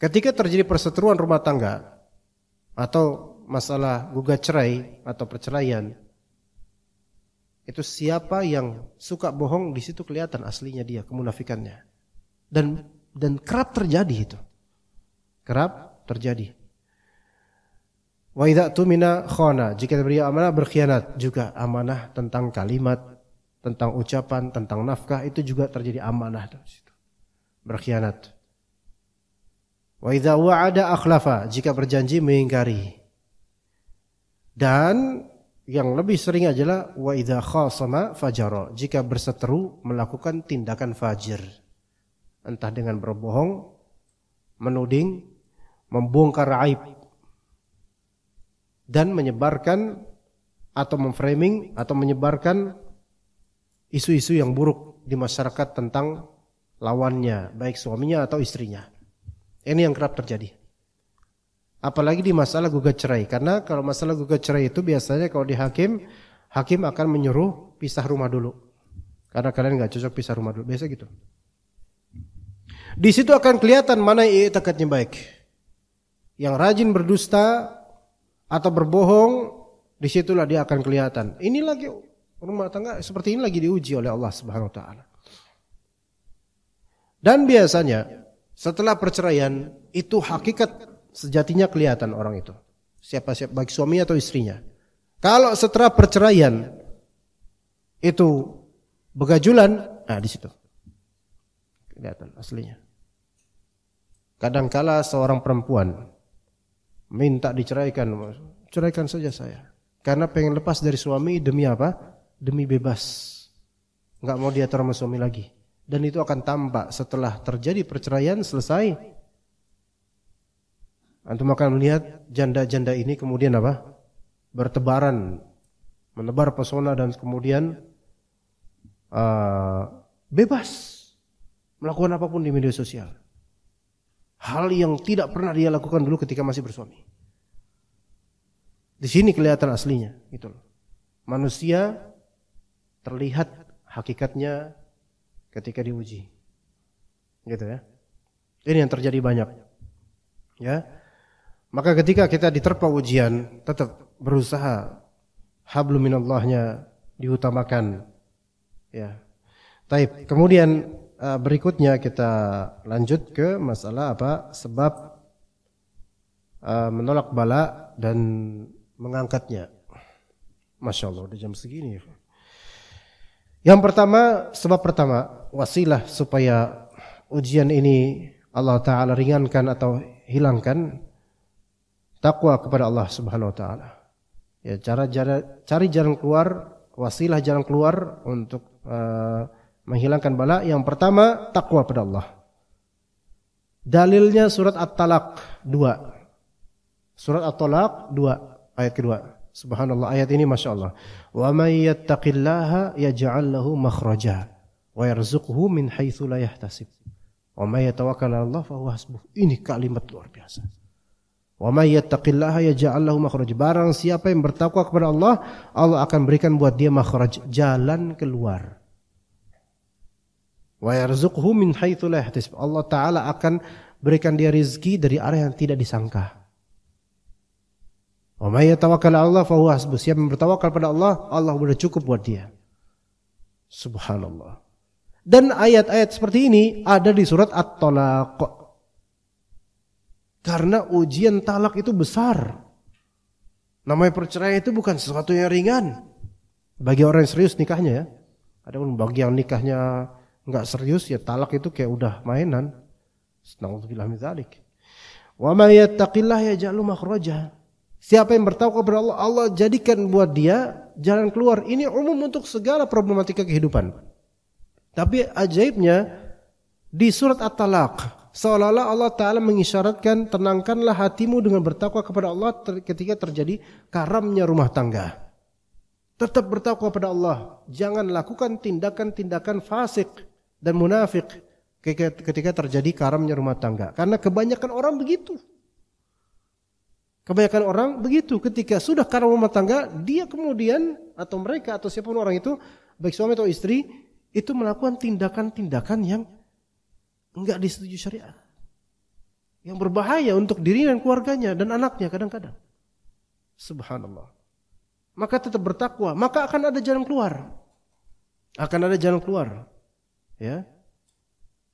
Ketika terjadi perseteruan rumah tangga atau masalah gugat cerai atau perceraian, itu siapa yang suka bohong, di situ kelihatan aslinya dia, kemunafikannya. Dan kerap terjadi itu. Kerap terjadi. Wa idza tumina khana, jika diberi amanah berkhianat. Juga amanah tentang kalimat, tentang ucapan, tentang nafkah, itu juga terjadi amanah di situ. Berkhianat. Wa idza wa'ada akhlafa, jika berjanji mengingkari. Dan yang lebih sering adalah wa idza khasama fajara, jika berseteru melakukan tindakan fajir. Entah dengan berbohong, menuding, membongkar aib, dan menyebarkan atau memframing atau menyebarkan isu-isu yang buruk di masyarakat tentang lawannya, baik suaminya atau istrinya. Ini yang kerap terjadi. Apalagi di masalah gugat cerai, karena kalau masalah gugat cerai itu biasanya kalau di hakim akan menyuruh pisah rumah dulu. Karena kalian nggak cocok pisah rumah dulu, biasa gitu. Di situ akan kelihatan mana i'tikadnya baik. Yang rajin berdusta atau berbohong Disitulah dia akan kelihatan. Ini lagi rumah tangga seperti ini lagi diuji oleh Allah Subhanahu wa taala. Dan biasanya setelah perceraian itu hakikat sejatinya kelihatan orang itu. Siapa baik suami atau istrinya. Kalau setelah perceraian itu begajulan, nah di situ kelihatan aslinya. Kadangkala seorang perempuan minta diceraikan, ceraikan saja saya. Karena pengen lepas dari suami demi apa? Demi bebas. Enggak mau diatur sama suami lagi. Dan itu akan tampak setelah terjadi perceraian selesai. Antum akan melihat janda-janda ini kemudian apa? Bertebaran, menebar pesona dan kemudian bebas melakukan apapun di media sosial. Hal yang tidak pernah dia lakukan dulu ketika masih bersuami. Di sini kelihatan aslinya, gitu loh. Manusia terlihat hakikatnya ketika diuji. Gitu ya. Ini yang terjadi banyak. Ya. Maka ketika kita diterpa ujian, tetap berusaha hablum minallahnya diutamakan. Ya. Taib. Kemudian berikutnya kita lanjut ke masalah apa? Sebab menolak bala dan mengangkatnya. Masya Allah, udah jam segini. Yang pertama, sebab pertama, wasilah supaya ujian ini Allah Ta'ala ringankan atau hilangkan, takwa kepada Allah Subhanahu Wa Ta'ala. Ya, cari jalan keluar, wasilah jalan keluar untuk menghilangkan bala. Yang pertama, takwa pada Allah. Dalilnya surat At-Talaq 2. Surat At-Talaq 2. Ayat kedua. Subhanallah, ayat ini Masya Allah. Wa may yattaqillaha yaj'al lahu makhraja wa yarzuqhu min haitsu la yahtasib. Wa may yatawakkal 'ala Allah fa huwa hasbuh. Ini kalimat luar biasa. Wa may yattaqillaha yaj'al lahu makhraja. Barang siapa yang bertakwa kepada Allah, Allah akan berikan buat dia makhraj, jalan keluar. Wa yarzuqhu min haitsu la yahtasib. Allah Ta'ala akan berikan dia rizki dari arah yang tidak disangka. Wa may yatawakkal 'ala Allah fa huwa hasbuh. Siapa yang bertawakal pada Allah, Allah sudah cukup buat dia. Subhanallah. Dan ayat-ayat seperti ini ada di surat At-Talaq. Karena ujian talak itu besar. Namanya perceraian itu bukan sesuatu yang ringan bagi orang yang serius nikahnya ya. Adapun bagi yang nikahnya enggak serius ya talak itu kayak udah mainan. Nauzubillah min dzalik. Wa may yattaqillaha yaj'al lahu makhraja. Siapa yang bertakwa kepada Allah, Allah jadikan buat dia jalan keluar. Ini umum untuk segala problematika kehidupan. Tapi ajaibnya di surat At-Talaq seolah-olah Allah Ta'ala mengisyaratkan tenangkanlah hatimu dengan bertakwa kepada Allah ketika terjadi karamnya rumah tangga. Tetap bertakwa kepada Allah. Jangan lakukan tindakan-tindakan fasik dan munafik ketika terjadi karamnya rumah tangga. Karena kebanyakan orang begitu. Kebanyakan orang begitu, ketika sudah karam rumah tangga, dia kemudian atau mereka atau siapapun orang itu, baik suami atau istri, itu melakukan tindakan-tindakan yang enggak disetujui syariat. Yang berbahaya untuk diri dan keluarganya dan anaknya kadang-kadang. Subhanallah. Maka tetap bertakwa, maka akan ada jalan keluar. Akan ada jalan keluar. Ya.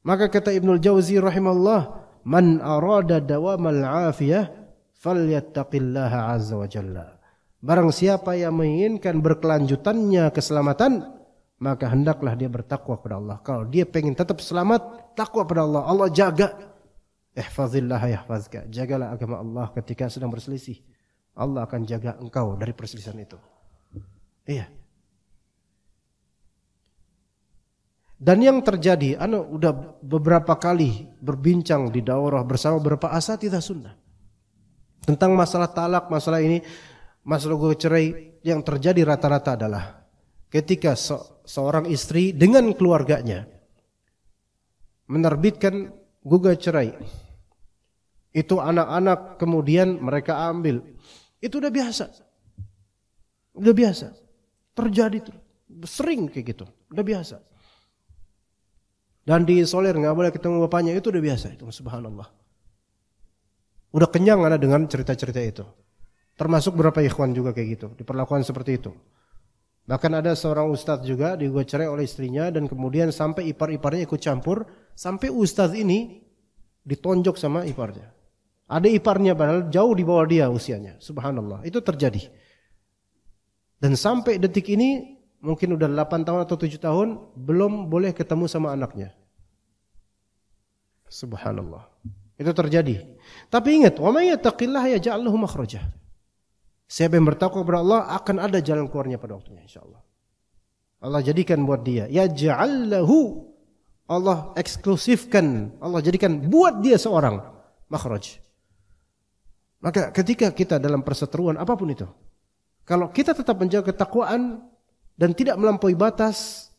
Maka kata Ibnul Jauzi rahimahullah, man arada dawamal afiyah falyattaqillaha azza wa jalla. Barang siapa yang menginginkan berkelanjutannya keselamatan, maka hendaklah dia bertakwa kepada Allah. Kalau dia pengen tetap selamat, takwa kepada Allah. Allah jaga. Ihfazillah yahfazka. Jagalah agama Allah ketika sedang berselisih. Allah akan jaga engkau dari perselisihan itu. Iya. Dan yang terjadi, ana udah beberapa kali berbincang di daurah bersama beberapa asatidzah sunnah tentang masalah talak, masalah ini, masalah cerai. Yang terjadi rata-rata adalah ketika seorang istri dengan keluarganya menerbitkan gugat cerai, itu anak-anak kemudian mereka ambil, itu udah biasa, terjadi tuh, sering kayak gitu, udah biasa. Dan diisolir, nggak boleh ketemu bapaknya, itu udah biasa, itu subhanallah. Udah kenyang Anda dengan cerita-cerita itu. Termasuk beberapa ikhwan juga kayak gitu, diperlakukan seperti itu. Bahkan ada seorang ustadz juga digugat cerai oleh istrinya dan kemudian sampai ipar-iparnya ikut campur, sampai ustadz ini ditonjok sama iparnya. Ada iparnya padahal jauh di bawah dia usianya. Subhanallah, itu terjadi. Dan sampai detik ini mungkin udah 8 tahun atau 7 tahun belum boleh ketemu sama anaknya. Subhanallah. Itu terjadi. Tapi ingat, wa may yattaqillaha yaj'al lahu makhraja. Siapa yang bertakwa kepada Allah akan ada jalan keluarnya pada waktunya insyaallah. Allah jadikan buat dia, yaj'al lahu, Allah eksklusifkan, Allah jadikan buat dia seorang makhraj. Maka ketika kita dalam perseteruan apapun itu, kalau kita tetap menjaga ketakwaan dan tidak melampaui batas,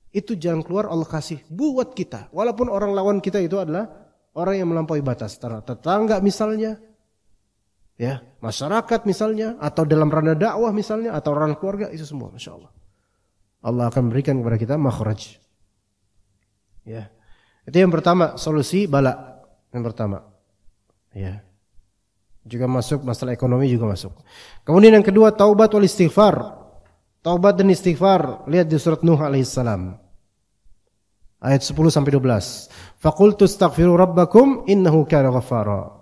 itu jalan keluar Allah kasih buat kita. Walaupun orang lawan kita itu adalah orang yang melampaui batas. Tetangga misalnya, ya, masyarakat misalnya, atau dalam ranah dakwah misalnya, atau ranah keluarga, itu semua, masya Allah. Allah akan berikan kepada kita makhraj. Ya, itu yang pertama, solusi bala yang pertama. Ya, juga masuk masalah ekonomi juga masuk. Kemudian yang kedua, taubat wal istighfar. Taubat dan istighfar, lihat di surat Nuh alaihissalam. Ayat 10 sampai 12. Faqultu astaghfiru rabbakum innahu kana ghaffara.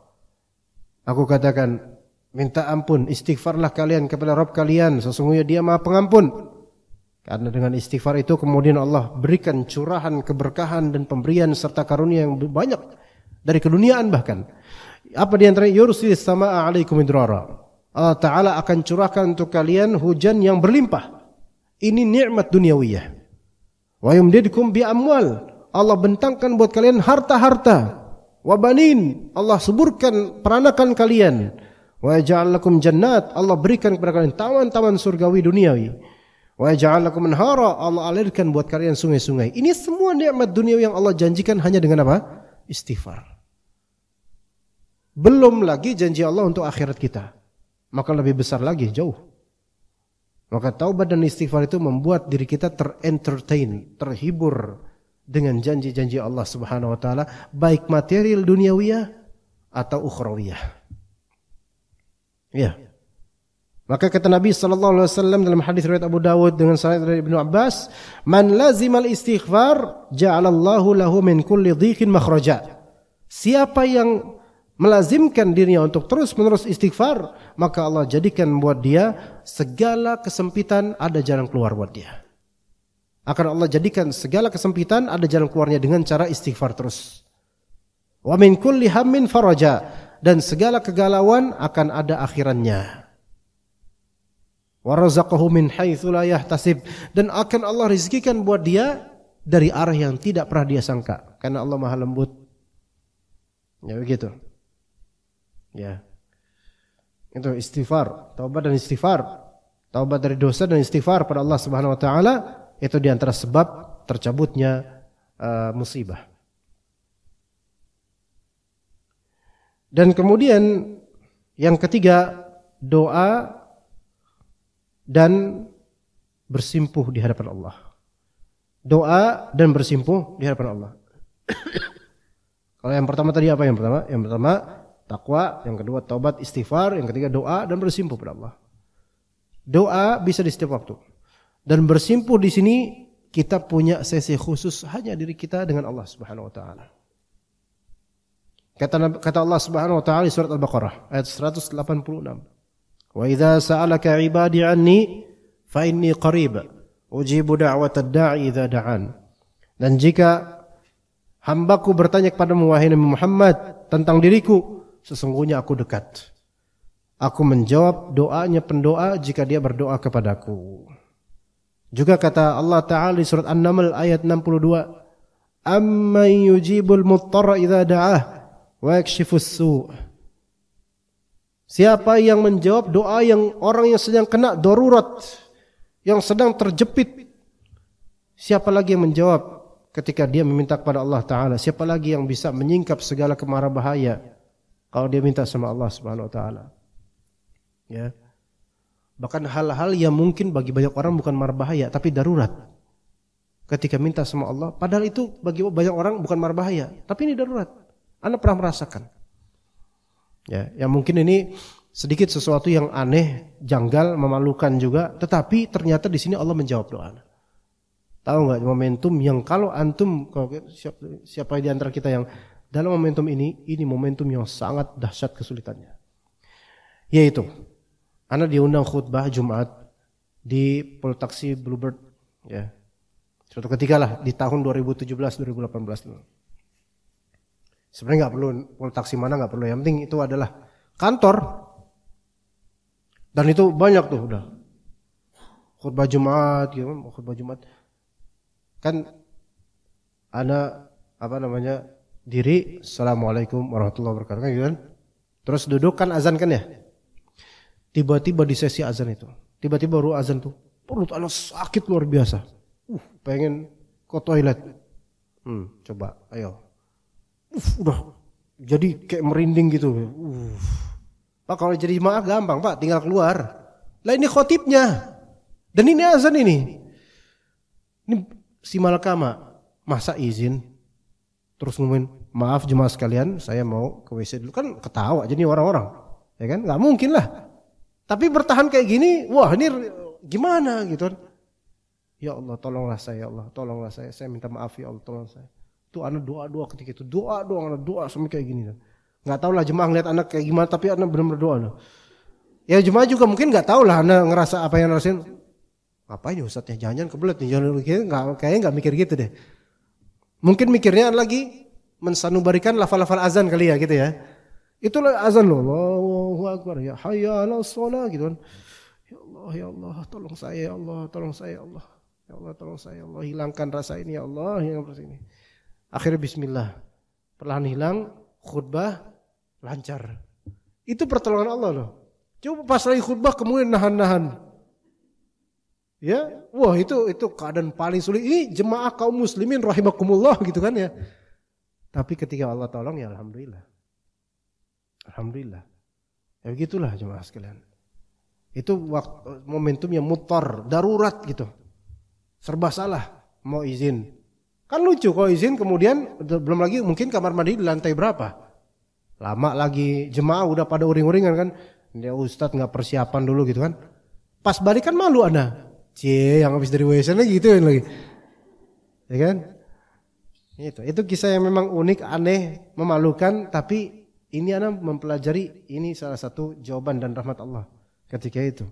Aku katakan, minta ampun, istighfarlah kalian kepada Rabb kalian, sesungguhnya Dia Maha Pengampun. Karena dengan istighfar itu kemudian Allah berikan curahan keberkahan dan pemberian serta karunia yang banyak dari keduniaan bahkan. Apa di antaranya? Yursilis samaa 'alaikum midrara. Allah Ta'ala akan curahkan untuk kalian hujan yang berlimpah. Ini nikmat duniawiyah. Wa yumdidkum bi amwal. Allah bentangkan buat kalian harta-harta. Wa banin. Allah suburkan peranakan kalian. Wa yaj'al lakum jannat. Allah berikan kepada kalian taman-taman surgawi duniawi. Wa yaj'al lakum anhara. Allah alirkan buat kalian sungai-sungai. Ini semua nikmat duniawi yang Allah janjikan hanya dengan apa? Istighfar. Belum lagi janji Allah untuk akhirat kita. Maka lebih besar lagi, jauh. Maka taubat dan istighfar itu membuat diri kita terentertain, terhibur dengan janji-janji Allah Subhanahu wa taala, baik material duniawiyah atau ukhrawiyah. Ya. Maka kata Nabi sallallahu alaihi wasallam dalam hadis riwayat Abu Dawud dengan sanad dari Ibnu Abbas, "Man lazimal istighfar, ja'alallahu lahu min kulli dhiqin makhraja." Siapa yang melazimkan dirinya untuk terus-menerus istighfar, maka Allah jadikan buat dia segala kesempitan ada jalan keluar buat dia. Akan Allah jadikan segala kesempitan ada jalan keluarnya dengan cara istighfar terus. Wa min kulli hammin faraja, dan segala kegalauan akan ada akhirannya. Wa razaqahu min haitsu la yahtasib, dan akan Allah rizkikan buat dia dari arah yang tidak pernah dia sangka, karena Allah Maha lembut. Ya begitu. Ya, itu istighfar, taubat dan istighfar, taubat dari dosa dan istighfar pada Allah Subhanahu Wa Taala itu diantara sebab tercabutnya musibah. Dan kemudian yang ketiga, doa dan bersimpuh di hadapan Allah. Doa dan bersimpuh di hadapan Allah. Kalau yang pertama tadi apa yang pertama? Yang pertama takwa, yang kedua taubat istighfar, yang ketiga doa dan bersimpuh pada Allah. Doa bisa di setiap waktu. Dan bersimpuh di sini kita punya sesi khusus hanya diri kita dengan Allah Subhanahu wa taala. Kata Allah Subhanahu wa taala di surat Al-Baqarah ayat 186. Wa idza sa'alaka 'ibadi 'anni fa inni qarib ujibu da'watad da'i idza da'an. Dan jika hambaku bertanya kepadamu wahai Nabi Muhammad tentang diriku, sesungguhnya aku dekat. Aku menjawab doanya pendoa jika dia berdoa kepadaku. Juga kata Allah Ta'ala di surat An-Naml ayat 62, Amman yujibul muttarra idza da'ah wa yakshifus su'. Siapa yang menjawab doa yang orang yang sedang kena darurat, yang sedang terjepit? Siapa lagi yang menjawab ketika dia meminta kepada Allah Ta'ala? Siapa lagi yang bisa menyingkap segala kemara bahaya kalau dia minta sama Allah Subhanahu wa taala? Ya. Bahkan hal-hal yang mungkin bagi banyak orang bukan mara bahaya tapi darurat. Ketika minta sama Allah, padahal itu bagi banyak orang bukan mara bahaya, tapi ini darurat. Anda pernah merasakan. Ya, yang mungkin ini sedikit sesuatu yang aneh, janggal, memalukan juga, tetapi ternyata di sini Allah menjawab doa. Tahu nggak momentum yang kalau antum, siapa di antara kita yang dalam momentum ini momentum yang sangat dahsyat kesulitannya. Yaitu, ana diundang khutbah Jumat di Poltaksi Bluebird, ya. Suatu ketika lah di tahun 2017-2018. Sebenarnya nggak perlu Poltaksi mana, nggak perlu. Yang penting itu adalah kantor. Dan itu banyak tuh udah khutbah Jumat, gitu, khutbah Jumat. Kan ana diri, Assalamualaikum warahmatullahi wabarakatuh, kan gitu kan. Terus duduk kan azan kan ya. Tiba-tiba di sesi azan itu, tiba-tiba baru azan tuh, perut ana sakit luar biasa. Pengen ke toilet. Coba, ayo. Udah jadi kayak merinding gitu. Pak, kalau jadi jemaah gampang Pak, tinggal keluar. Lah ini khotibnya. Dan ini azan ini. Ini si malakama, masa izin? Terus ngomongin, maaf jemaah sekalian, saya mau ke WC dulu. Kan ketawa jadi orang-orang. Ya kan? Gak mungkin lah. Tapi bertahan kayak gini, wah ini gimana gitu kan. Ya Allah, tolonglah saya, ya Allah, tolonglah saya. Saya minta maaf ya Allah, tolong saya. Tuh anak doa ketika itu, doa sampai kayak gini. Nggak tahu lah jemaah ngeliat anak kayak gimana, tapi anak benar-benar doa. Ya jemaah juga mungkin nggak tahu lah anak ngerasa apa yang ngerasain. Ngapain ya Ustadznya, jangan kebelet nih, kayaknya nggak mikir gitu deh. Mungkin mikirnya lagi mensanubarikan lafal-lafal azan kali ya gitu ya. Itulah azan loh, Allahu Akbar, ya hayya 'alas shalah gitu kan. Ya Allah, tolong saya ya Allah, tolong saya ya Allah. Ya Allah, tolong saya ya Allah, hilangkan rasa ini ya Allah, hilangkan rasa ini. Akhirnya bismillah. Perlahan hilang, khutbah lancar. Itu pertolongan Allah loh. Coba pas lagi khutbah kemudian nahan-nahan. Ya, wah itu keadaan paling sulit. Ini jemaah kaum muslimin rahimakumullah gitu kan ya. Tapi ketika Allah tolong ya alhamdulillah. Alhamdulillah. Ya begitulah jemaah sekalian. Itu waktu momentum yang mutar, darurat gitu. Serba salah, mau izin. Kan lucu kalau izin kemudian belum lagi mungkin kamar mandi di lantai berapa. Lama lagi jemaah udah pada uring-uringan kan. Dia ustadz nggak persiapan dulu gitu kan. Pas balik kan malu ana. Yang habis dari WC gitu lagi. Ya kan? Itu kisah yang memang unik, aneh, memalukan, tapi ini ana mempelajari ini salah satu jawaban dan rahmat Allah ketika itu.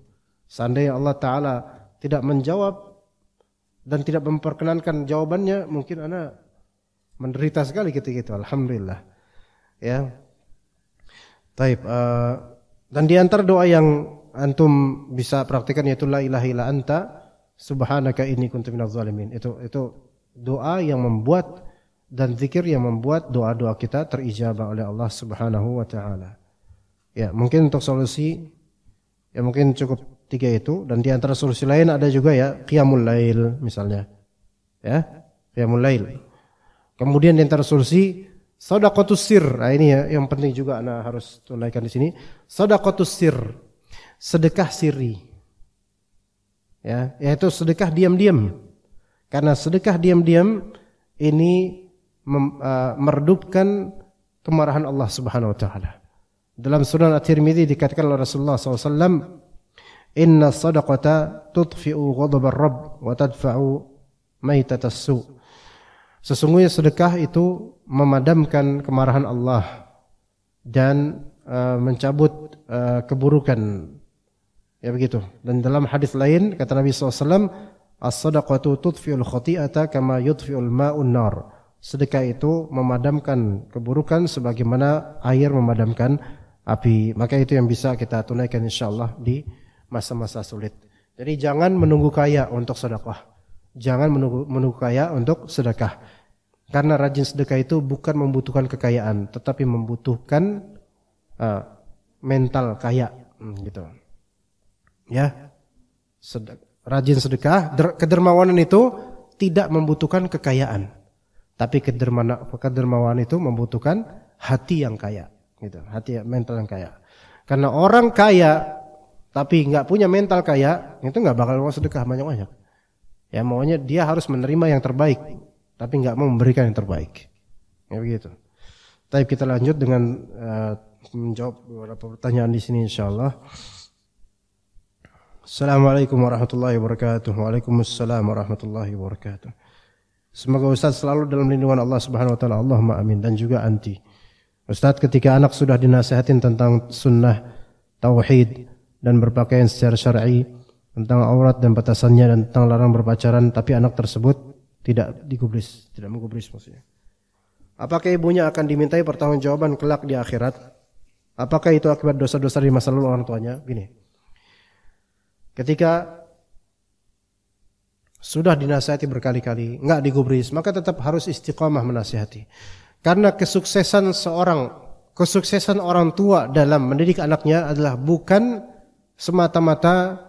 Seandainya Allah Ta'ala tidak menjawab dan tidak memperkenankan jawabannya, mungkin ana menderita sekali ketika itu. Alhamdulillah. Ya. Taib. Dan di antara doa yang antum bisa praktikkan yaitu la ilaha illa anta subhanaka inni kuntu minadz zalimin. Itu doa yang membuat dan zikir yang membuat doa-doa kita terijabah oleh Allah Subhanahu wa taala. Ya, mungkin untuk solusi ya mungkin cukup 3 itu, dan di antara solusi lain ada juga ya qiyamul lail misalnya. Ya, qiyamul lail. Kemudian di antara solusi shadaqatus sir. Nah, ini ya yang penting juga ana harus tunaikan di sini. Shadaqatus sir. Sedekah sirri. Ya, yaitu sedekah diam-diam. Karena sedekah diam-diam ini meredupkan kemarahan Allah Subhanahu wa taala. Dalam Sunan At-Tirmidzi dikatakan oleh Rasulullah SAW, "Inna sadaqata tudfi'u ghadabar Rabb wa tadfa'u maitatas su." Sesungguhnya sedekah itu memadamkan kemarahan Allah dan mencabut keburukan. Ya begitu. Dan dalam hadis lain kata Nabi SAW, "As-sadaqatu tudfi'ul khati'ata kama yudfi'ul ma'un nar." Sedekah itu memadamkan keburukan sebagaimana air memadamkan api. Maka itu yang bisa kita tunaikan insyaallah di masa-masa sulit. Jadi jangan menunggu kaya untuk sedekah. Jangan menunggu kaya untuk sedekah. Karena rajin sedekah itu bukan membutuhkan kekayaan, tetapi membutuhkan mental kaya, gitu. Ya. Rajin sedekah, kedermawanan itu tidak membutuhkan kekayaan. Tapi kedermawanan itu membutuhkan hati yang kaya, gitu. Hati mental yang kaya. Karena orang kaya tapi nggak punya mental kaya, itu nggak bakal mau sedekah banyak-banyak. Ya maunya dia harus menerima yang terbaik, tapi nggak mau memberikan yang terbaik. Ya begitu. Tapi kita lanjut dengan menjawab beberapa pertanyaan di sini insyaallah. Assalamualaikum warahmatullahi wabarakatuh. Waalaikumsalam warahmatullahi wabarakatuh. Semoga Ustaz selalu dalam lindungan Allah Subhanahu wa taala. Allahumma amin. Dan juga anti. Ustaz, ketika anak sudah dinasihatin tentang sunnah, tauhid dan berpakaian secara syar'i, tentang aurat dan batasannya dan tentang larang berpacaran, tapi anak tersebut tidak digubris, tidak menggubris maksudnya. Apakah ibunya akan dimintai pertanggungjawaban kelak di akhirat? Apakah itu akibat dosa-dosa di masa lalu orang tuanya? Gini. Ketika sudah dinasihati berkali-kali, enggak digubris, maka tetap harus istiqamah menasihati. Karena kesuksesan orang tua dalam mendidik anaknya adalah bukan semata-mata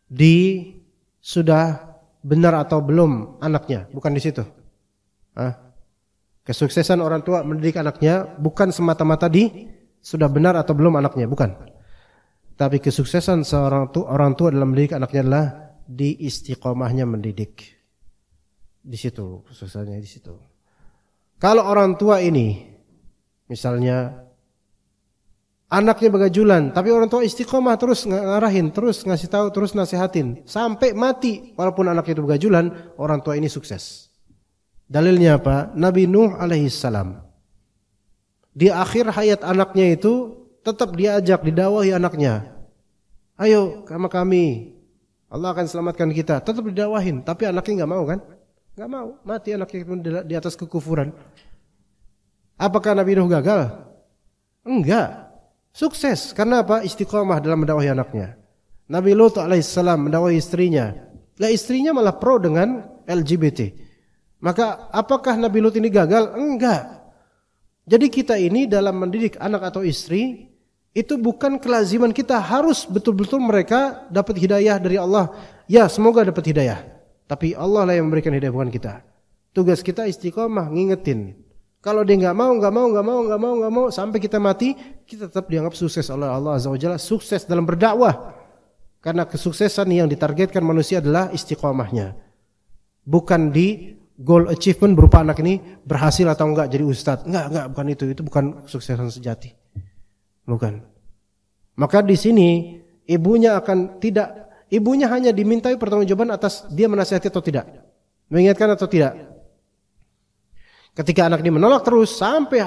di sudah benar atau belum anaknya, bukan di situ. Kesuksesan orang tua mendidik anaknya bukan semata-mata di sudah benar atau belum anaknya, bukan. Tapi kesuksesan orang tua dalam mendidik anaknya adalah di istiqomahnya mendidik. Di situ kesuksesannya, di situ. Kalau orang tua ini misalnya anaknya begajulan, tapi orang tua istiqomah terus ngarahin, terus ngasih tahu, terus nasihatin sampai mati walaupun anaknya itu begajulan, orang tua ini sukses. Dalilnya apa? Nabi Nuh alaihissalam. Di akhir hayat anaknya itu tetap diajak, didakwahi anaknya. Ayo sama kami, Allah akan selamatkan kita. Tetap didakwahin, tapi anaknya enggak mau kan? Enggak mau, mati anaknya di atas kekufuran. Apakah Nabi Nuh gagal? Enggak. Sukses, karena apa? Istiqomah dalam mendakwahi anaknya. Nabi Lut alaihissalam mendakwahi istrinya. Lah istrinya malah pro dengan LGBT. Maka apakah Nabi Lut ini gagal? Enggak. Jadi kita ini dalam mendidik anak atau istri, itu bukan kelaziman kita harus betul-betul mereka dapat hidayah dari Allah. Ya, semoga dapat hidayah. Tapi Allah lah yang memberikan hidayah, bukan kita. Tugas kita istiqomah, ngingetin. Kalau dia enggak mau sampai kita mati, kita tetap dianggap sukses oleh Allah Azza wa Jalla, sukses dalam berdakwah. Karena kesuksesan yang ditargetkan manusia adalah istiqomahnya. Bukan di goal achievement berupa anak ini berhasil atau enggak jadi ustadz. Enggak, bukan itu. Itu bukan kesuksesan sejati. Bukan. Maka di sini ibunya hanya dimintai pertanggungjawaban atas dia menasihati atau tidak, mengingatkan atau tidak. Ketika anak ini menolak terus sampai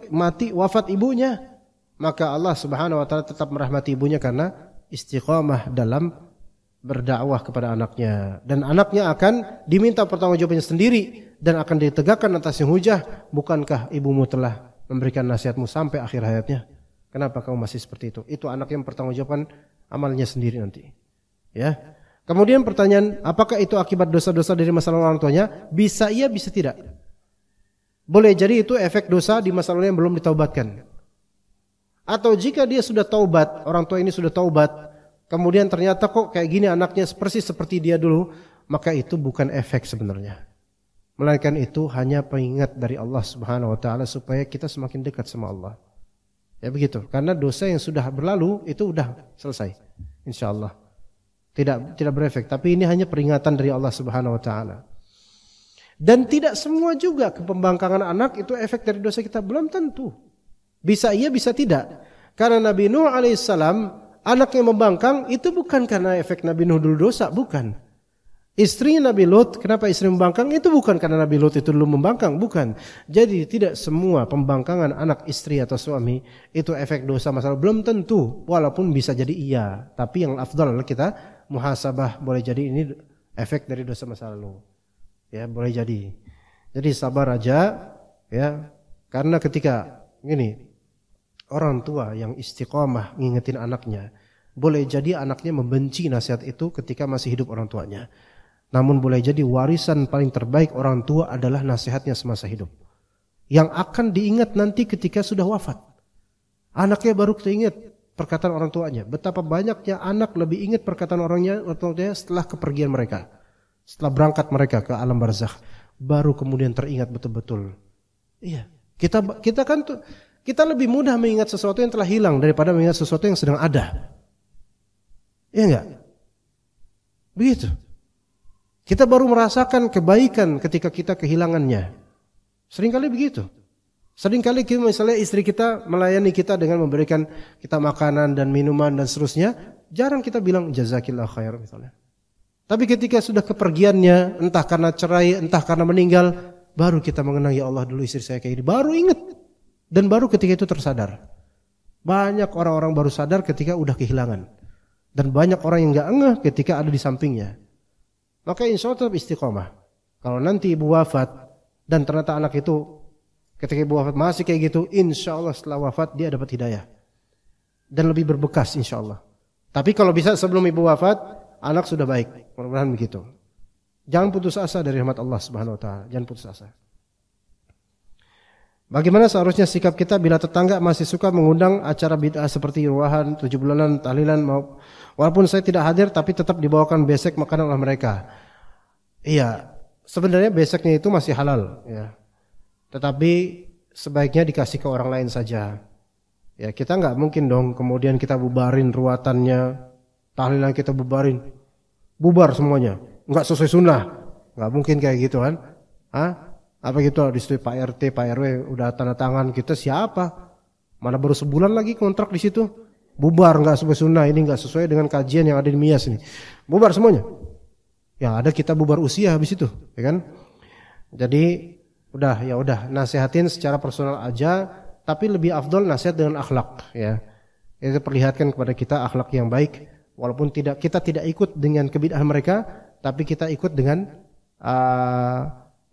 mati wafat ibunya, maka Allah Subhanahu wa taala tetap merahmati ibunya karena istiqamah dalam berdakwah kepada anaknya, dan anaknya akan diminta pertanggungjawabannya sendiri dan akan ditegakkan atasnya hujah. Bukankah ibumu telah memberikan nasihatmu sampai akhir hayatnya? Kenapa kamu masih seperti itu? Itu anak yang pertanggungjawabkan amalnya sendiri nanti. Ya. Kemudian pertanyaan, apakah itu akibat dosa-dosa dari masa lalu orang tuanya? Bisa iya, bisa tidak. Boleh jadi itu efek dosa di masa lalu yang belum ditaubatkan. Atau jika dia sudah taubat, orang tua ini sudah taubat, kemudian ternyata kok kayak gini anaknya persis seperti dia dulu, maka itu bukan efek sebenarnya. Melainkan itu hanya pengingat dari Allah Subhanahu wa taala supaya kita semakin dekat sama Allah. Ya begitu, karena dosa yang sudah berlalu itu sudah selesai, insyaallah. Tidak berefek, tapi ini hanya peringatan dari Allah Subhanahu wa taala. Dan tidak semua juga kepembangkangan anak itu efek dari dosa kita, belum tentu. Bisa iya, bisa tidak. Karena Nabi Nuh alaihissalam, anak yang membangkang itu bukan karena efek Nabi Nuh dulu dosa, bukan. Istrinya Nabi Lut, kenapa istri membangkang? Itu bukan karena Nabi Lut itu dulu membangkang, bukan. Jadi tidak semua pembangkangan anak istri atau suami itu efek dosa masa lalu, belum tentu. Walaupun bisa jadi iya, tapi yang afdal adalah kita muhasabah, boleh jadi ini efek dari dosa masa lalu. Ya, boleh jadi. Jadi sabar aja, ya. Karena ketika gini, orang tua yang istiqomah ngingetin anaknya, boleh jadi anaknya membenci nasihat itu ketika masih hidup orang tuanya. Namun boleh jadi warisan paling terbaik orang tua adalah nasihatnya semasa hidup, yang akan diingat nanti ketika sudah wafat. Anaknya baru teringat perkataan orang tuanya. Betapa banyaknya anak lebih ingat perkataan orang tuanya setelah kepergian mereka, setelah berangkat mereka ke alam barzakh, baru kemudian teringat betul-betul. Iya, kita lebih mudah mengingat sesuatu yang telah hilang daripada mengingat sesuatu yang sedang ada. Iya enggak? Begitu. Kita baru merasakan kebaikan ketika kita kehilangannya. Seringkali begitu. Seringkali misalnya istri kita melayani kita dengan memberikan kita makanan dan minuman dan seterusnya, jarang kita bilang jazakillah khair misalnya. Tapi ketika sudah kepergiannya, entah karena cerai, entah karena meninggal, baru kita mengenang, ya Allah dulu istri saya kayak ini, baru ingat. Dan baru ketika itu tersadar. Banyak orang-orang baru sadar ketika udah kehilangan. Dan banyak orang yang gak ngeh ketika ada di sampingnya. Maka insya Allah tetap istiqomah. Kalau nanti ibu wafat dan ternyata anak itu ketika ibu wafat masih kayak gitu, insya Allah setelah wafat dia dapat hidayah. Dan lebih berbekas insya Allah. Tapi kalau bisa sebelum ibu wafat, anak sudah baik. Mudah-mudahan begitu. Jangan putus asa dari rahmat Allah Subhanahu wa taala. Jangan putus asa. Bagaimana seharusnya sikap kita bila tetangga masih suka mengundang acara bid'ah seperti ruahan, 7 bulanan, tahlilan, walaupun saya tidak hadir tapi tetap dibawakan besek makanan oleh mereka. Iya, sebenarnya beseknya itu masih halal ya. Tetapi sebaiknya dikasih ke orang lain saja. Ya, kita enggak mungkin dong kemudian kita bubarin ruatannya, tahlilan kita bubarin. Bubar semuanya. Enggak sesuai sunnah. Enggak mungkin kayak gitu kan? Hah? Apa gitu disitu Pak RT, Pak RW udah tanda tangan, kita siapa? Mana baru sebulan lagi kontrak di situ. Bubar enggak sesuai sunnah, ini enggak sesuai dengan kajian yang ada di MIAS ini. Bubar semuanya. Yang ada kita bubar usia habis itu, ya kan? Jadi udah nasihatin secara personal aja, tapi lebih afdol nasihat dengan akhlak ya. Itu perlihatkan kepada kita akhlak yang baik, walaupun kita tidak ikut dengan kebid'ahan mereka, tapi kita ikut dengan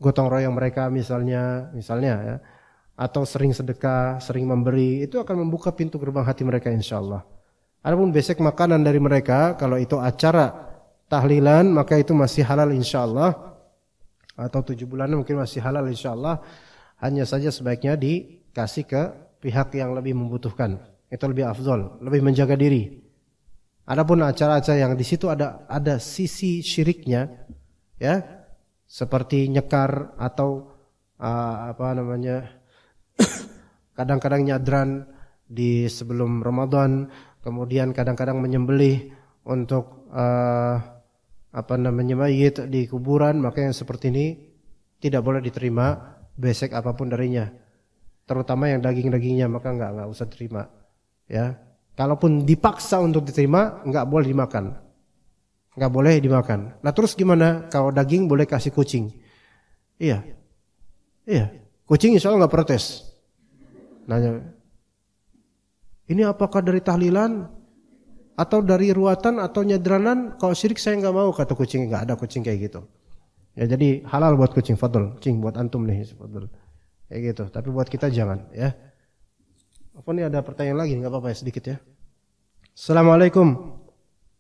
gotong royong mereka misalnya ya, atau sering sedekah, sering memberi, itu akan membuka pintu gerbang hati mereka insyaallah. Adapun besek makanan dari mereka, kalau itu acara tahlilan maka itu masih halal insyaallah. Atau 7 bulan mungkin masih halal insyaallah. Hanya saja sebaiknya dikasih ke pihak yang lebih membutuhkan. Itu lebih afdol, lebih menjaga diri. Adapun acara-acara yang di situ ada sisi syiriknya, ya, seperti nyekar atau kadang-kadang nyadran di sebelum Ramadan, kemudian kadang-kadang menyembelih untuk mayit di kuburan, maka yang seperti ini tidak boleh diterima besek apapun darinya, terutama yang daging-dagingnya, maka enggak usah terima ya. Kalaupun dipaksa untuk diterima, enggak boleh dimakan. Enggak boleh dimakan. Nah, terus gimana kalau daging boleh kasih kucing? Iya. Kucing insya Allah enggak protes. Nanya, ini apakah dari tahlilan atau dari ruatan atau nyadranan? Kalau syirik saya enggak mau, kata kucing. Enggak ada kucing kayak gitu. Ya, jadi halal buat kucing, fadl. Kucing buat antum nih, fadl. Kayak gitu. Tapi buat kita jangan ya. Apa nih, ada pertanyaan lagi? Enggak apa-apa ya, sedikit ya. Assalamualaikum.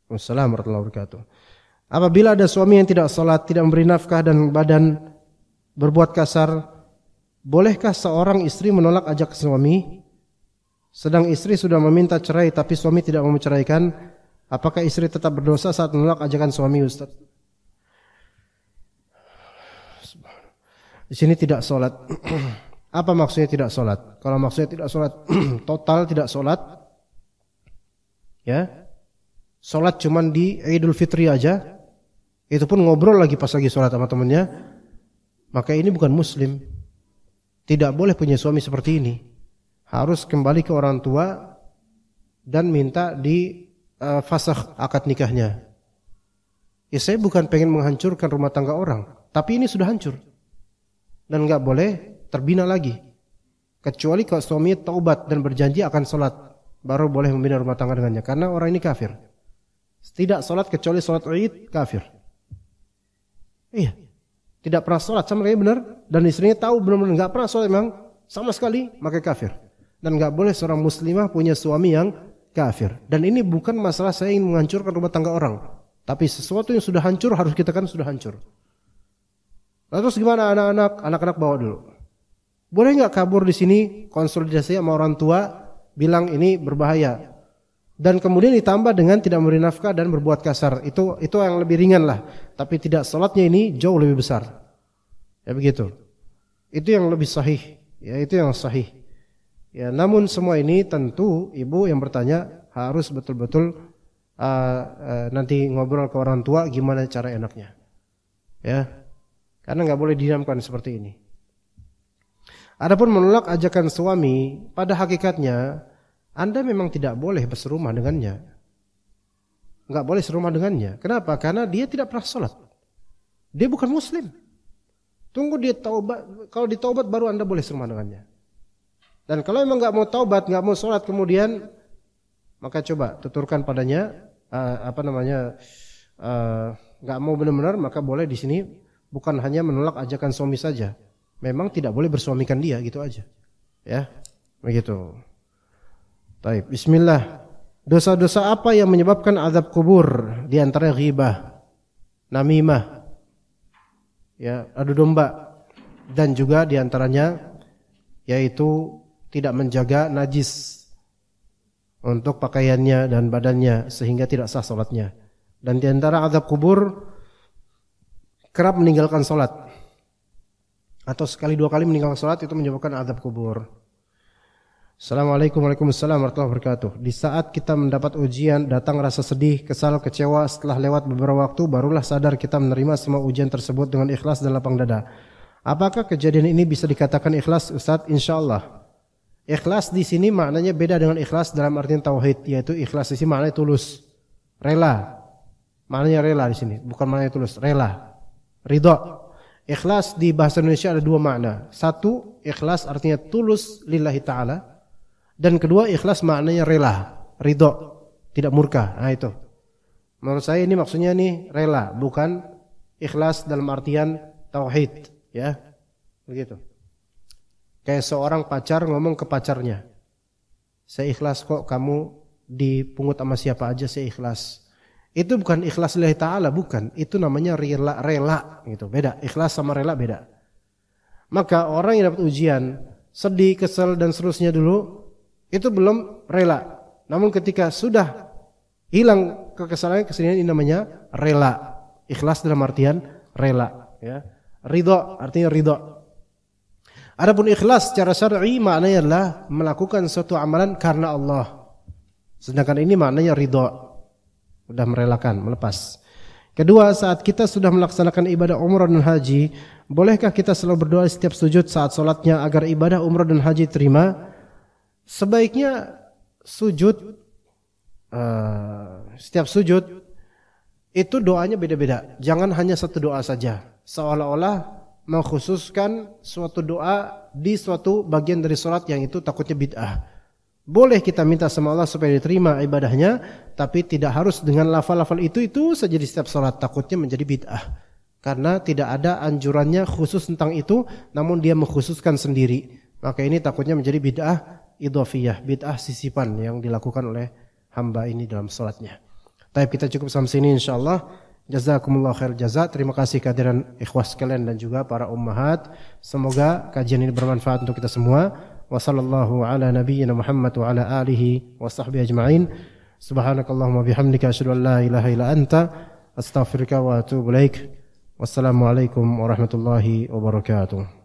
Waalaikumsalam warahmatullahi wabarakatuh. Apabila ada suami yang tidak salat, tidak memberi nafkah dan badan berbuat kasar, bolehkah seorang istri menolak ajak suami? Sedang istri sudah meminta cerai tapi suami tidak mau menceraikan, apakah istri tetap berdosa saat menolak ajakan suami, Ustaz? Di sini tidak salat. Apa maksudnya tidak salat? Kalau maksudnya tidak salat total tidak salat, ya, salat cuman di Idul Fitri aja, itu pun ngobrol lagi pas lagi salat sama temannya, maka ini bukan muslim. Tidak boleh punya suami seperti ini. Harus kembali ke orang tua dan minta di fasakh akad nikahnya. Ya, saya bukan pengen menghancurkan rumah tangga orang, tapi ini sudah hancur dan enggak boleh terbina lagi. Kecuali kalau suami taubat dan berjanji akan salat, baru boleh membina rumah tangga dengannya, karena orang ini kafir. Tidak salat kecuali salat Id, kafir. Iya. Tidak pernah salat sama sekali, benar, dan istrinya tahu benar-benar enggak pernah salat memang sama sekali, maka kafir. Dan enggak boleh seorang muslimah punya suami yang kafir. Dan ini bukan masalah saya ingin menghancurkan rumah tangga orang, tapi sesuatu yang sudah hancur harus kita kan sudah hancur. Lalu terus gimana anak-anak bawa dulu? Boleh enggak kabur di sini, konsolidasi sama orang tua, bilang ini berbahaya, dan kemudian ditambah dengan tidak memberi nafkah dan berbuat kasar, itu yang lebih ringan lah. Tapi tidak salatnya ini jauh lebih besar. Ya begitu. Itu yang lebih sahih. Ya, itu yang sahih. Ya, namun semua ini tentu ibu yang bertanya harus betul-betul nanti ngobrol ke orang tua gimana cara enaknya. Ya. Karena enggak boleh didiamkan seperti ini. Adapun menolak ajakan suami, pada hakikatnya Anda memang tidak boleh berserumah dengannya. Enggak boleh serumah dengannya. Kenapa? Karena dia tidak pernah sholat. Dia bukan muslim. Tunggu dia taubat. Kalau ditaubat baru Anda boleh serumah dengannya. Dan kalau memang enggak mau taubat, enggak mau sholat kemudian, maka coba tuturkan padanya enggak mau benar-benar, maka boleh di sini bukan hanya menolak ajakan suami saja. Memang tidak boleh bersuamikan dia, gitu aja. Ya, begitu. Baik, bismillah. Dosa-dosa apa yang menyebabkan azab kubur? Di antaranya ghibah, namimah, ya, adu domba, dan juga di antaranya yaitu tidak menjaga najis untuk pakaiannya dan badannya sehingga tidak sah salatnya. Dan di antara azab kubur kerap meninggalkan salat atau sekali dua kali meninggalkan salat itu menyebabkan azab kubur. Assalamualaikum warahmatullahi wabarakatuh. Di saat kita mendapat ujian, datang rasa sedih, kesal, kecewa. Setelah lewat beberapa waktu, barulah sadar kita menerima semua ujian tersebut dengan ikhlas dan lapang dada. Apakah kejadian ini bisa dikatakan ikhlas, Ustaz? Insyaallah. Ikhlas di sini maknanya beda dengan ikhlas dalam artian tauhid, yaitu ikhlas di sini maknanya tulus, rela. Maknanya rela di sini, bukan maknanya tulus, rela, ridha. Ikhlas di bahasa Indonesia ada dua makna. Satu, ikhlas artinya tulus lillahi ta'ala. Dan kedua, ikhlas maknanya rela, ridho, tidak murka. Nah itu. Menurut saya ini maksudnya nih rela, bukan ikhlas dalam artian tauhid, ya. Begitu. Kayak seorang pacar ngomong ke pacarnya, saya ikhlas kok kamu dipungut sama siapa aja, saya ikhlas. Itu bukan ikhlas lillahi ta'ala, bukan. Itu namanya rela gitu. Beda, ikhlas sama rela beda. Maka orang yang dapat ujian, sedih, kesel dan seterusnya dulu, itu belum rela. Namun ketika sudah hilang kekesalannya, kesedihan, ini namanya rela. Ikhlas dalam artian rela, ya. Ridho artinya ridho. Adapun ikhlas secara syar'i maknanya adalah melakukan suatu amalan karena Allah. Sedangkan ini maknanya ridho. Sudah merelakan, melepas. Kedua, saat kita sudah melaksanakan ibadah umrah dan haji, bolehkah kita selalu berdoa setiap sujud saat sholatnya agar ibadah umrah dan haji terima? Sebaiknya sujud, setiap sujud itu doanya beda-beda. Jangan hanya satu doa saja, seolah-olah mengkhususkan suatu doa di suatu bagian dari sholat yang itu takutnya bid'ah. Boleh kita minta sama Allah supaya diterima ibadahnya, tapi tidak harus dengan lafal-lafal itu saja di setiap salat, takutnya menjadi bid'ah. Karena tidak ada anjurannya khusus tentang itu, namun dia mengkhususkan sendiri. Maka ini takutnya menjadi bid'ah idhofiyah, bid'ah sisipan yang dilakukan oleh hamba ini dalam salatnya. Tapi kita cukup sampai sini insyaallah. Jazakumullah khair jaza. Terima kasih kehadiran ikhwah sekalian dan juga para ummahat. Semoga kajian ini bermanfaat untuk kita semua. Wa sallallahu ala nabiyyina Muhammad wa ala alihi wa sahbihi ajma'in. Subhanakallahumma bihamdika asyhadu an la ilaha illa anta astaghfiruka wa atubu ilaik. Wassalamualaikum warahmatullahi wabarakatuh.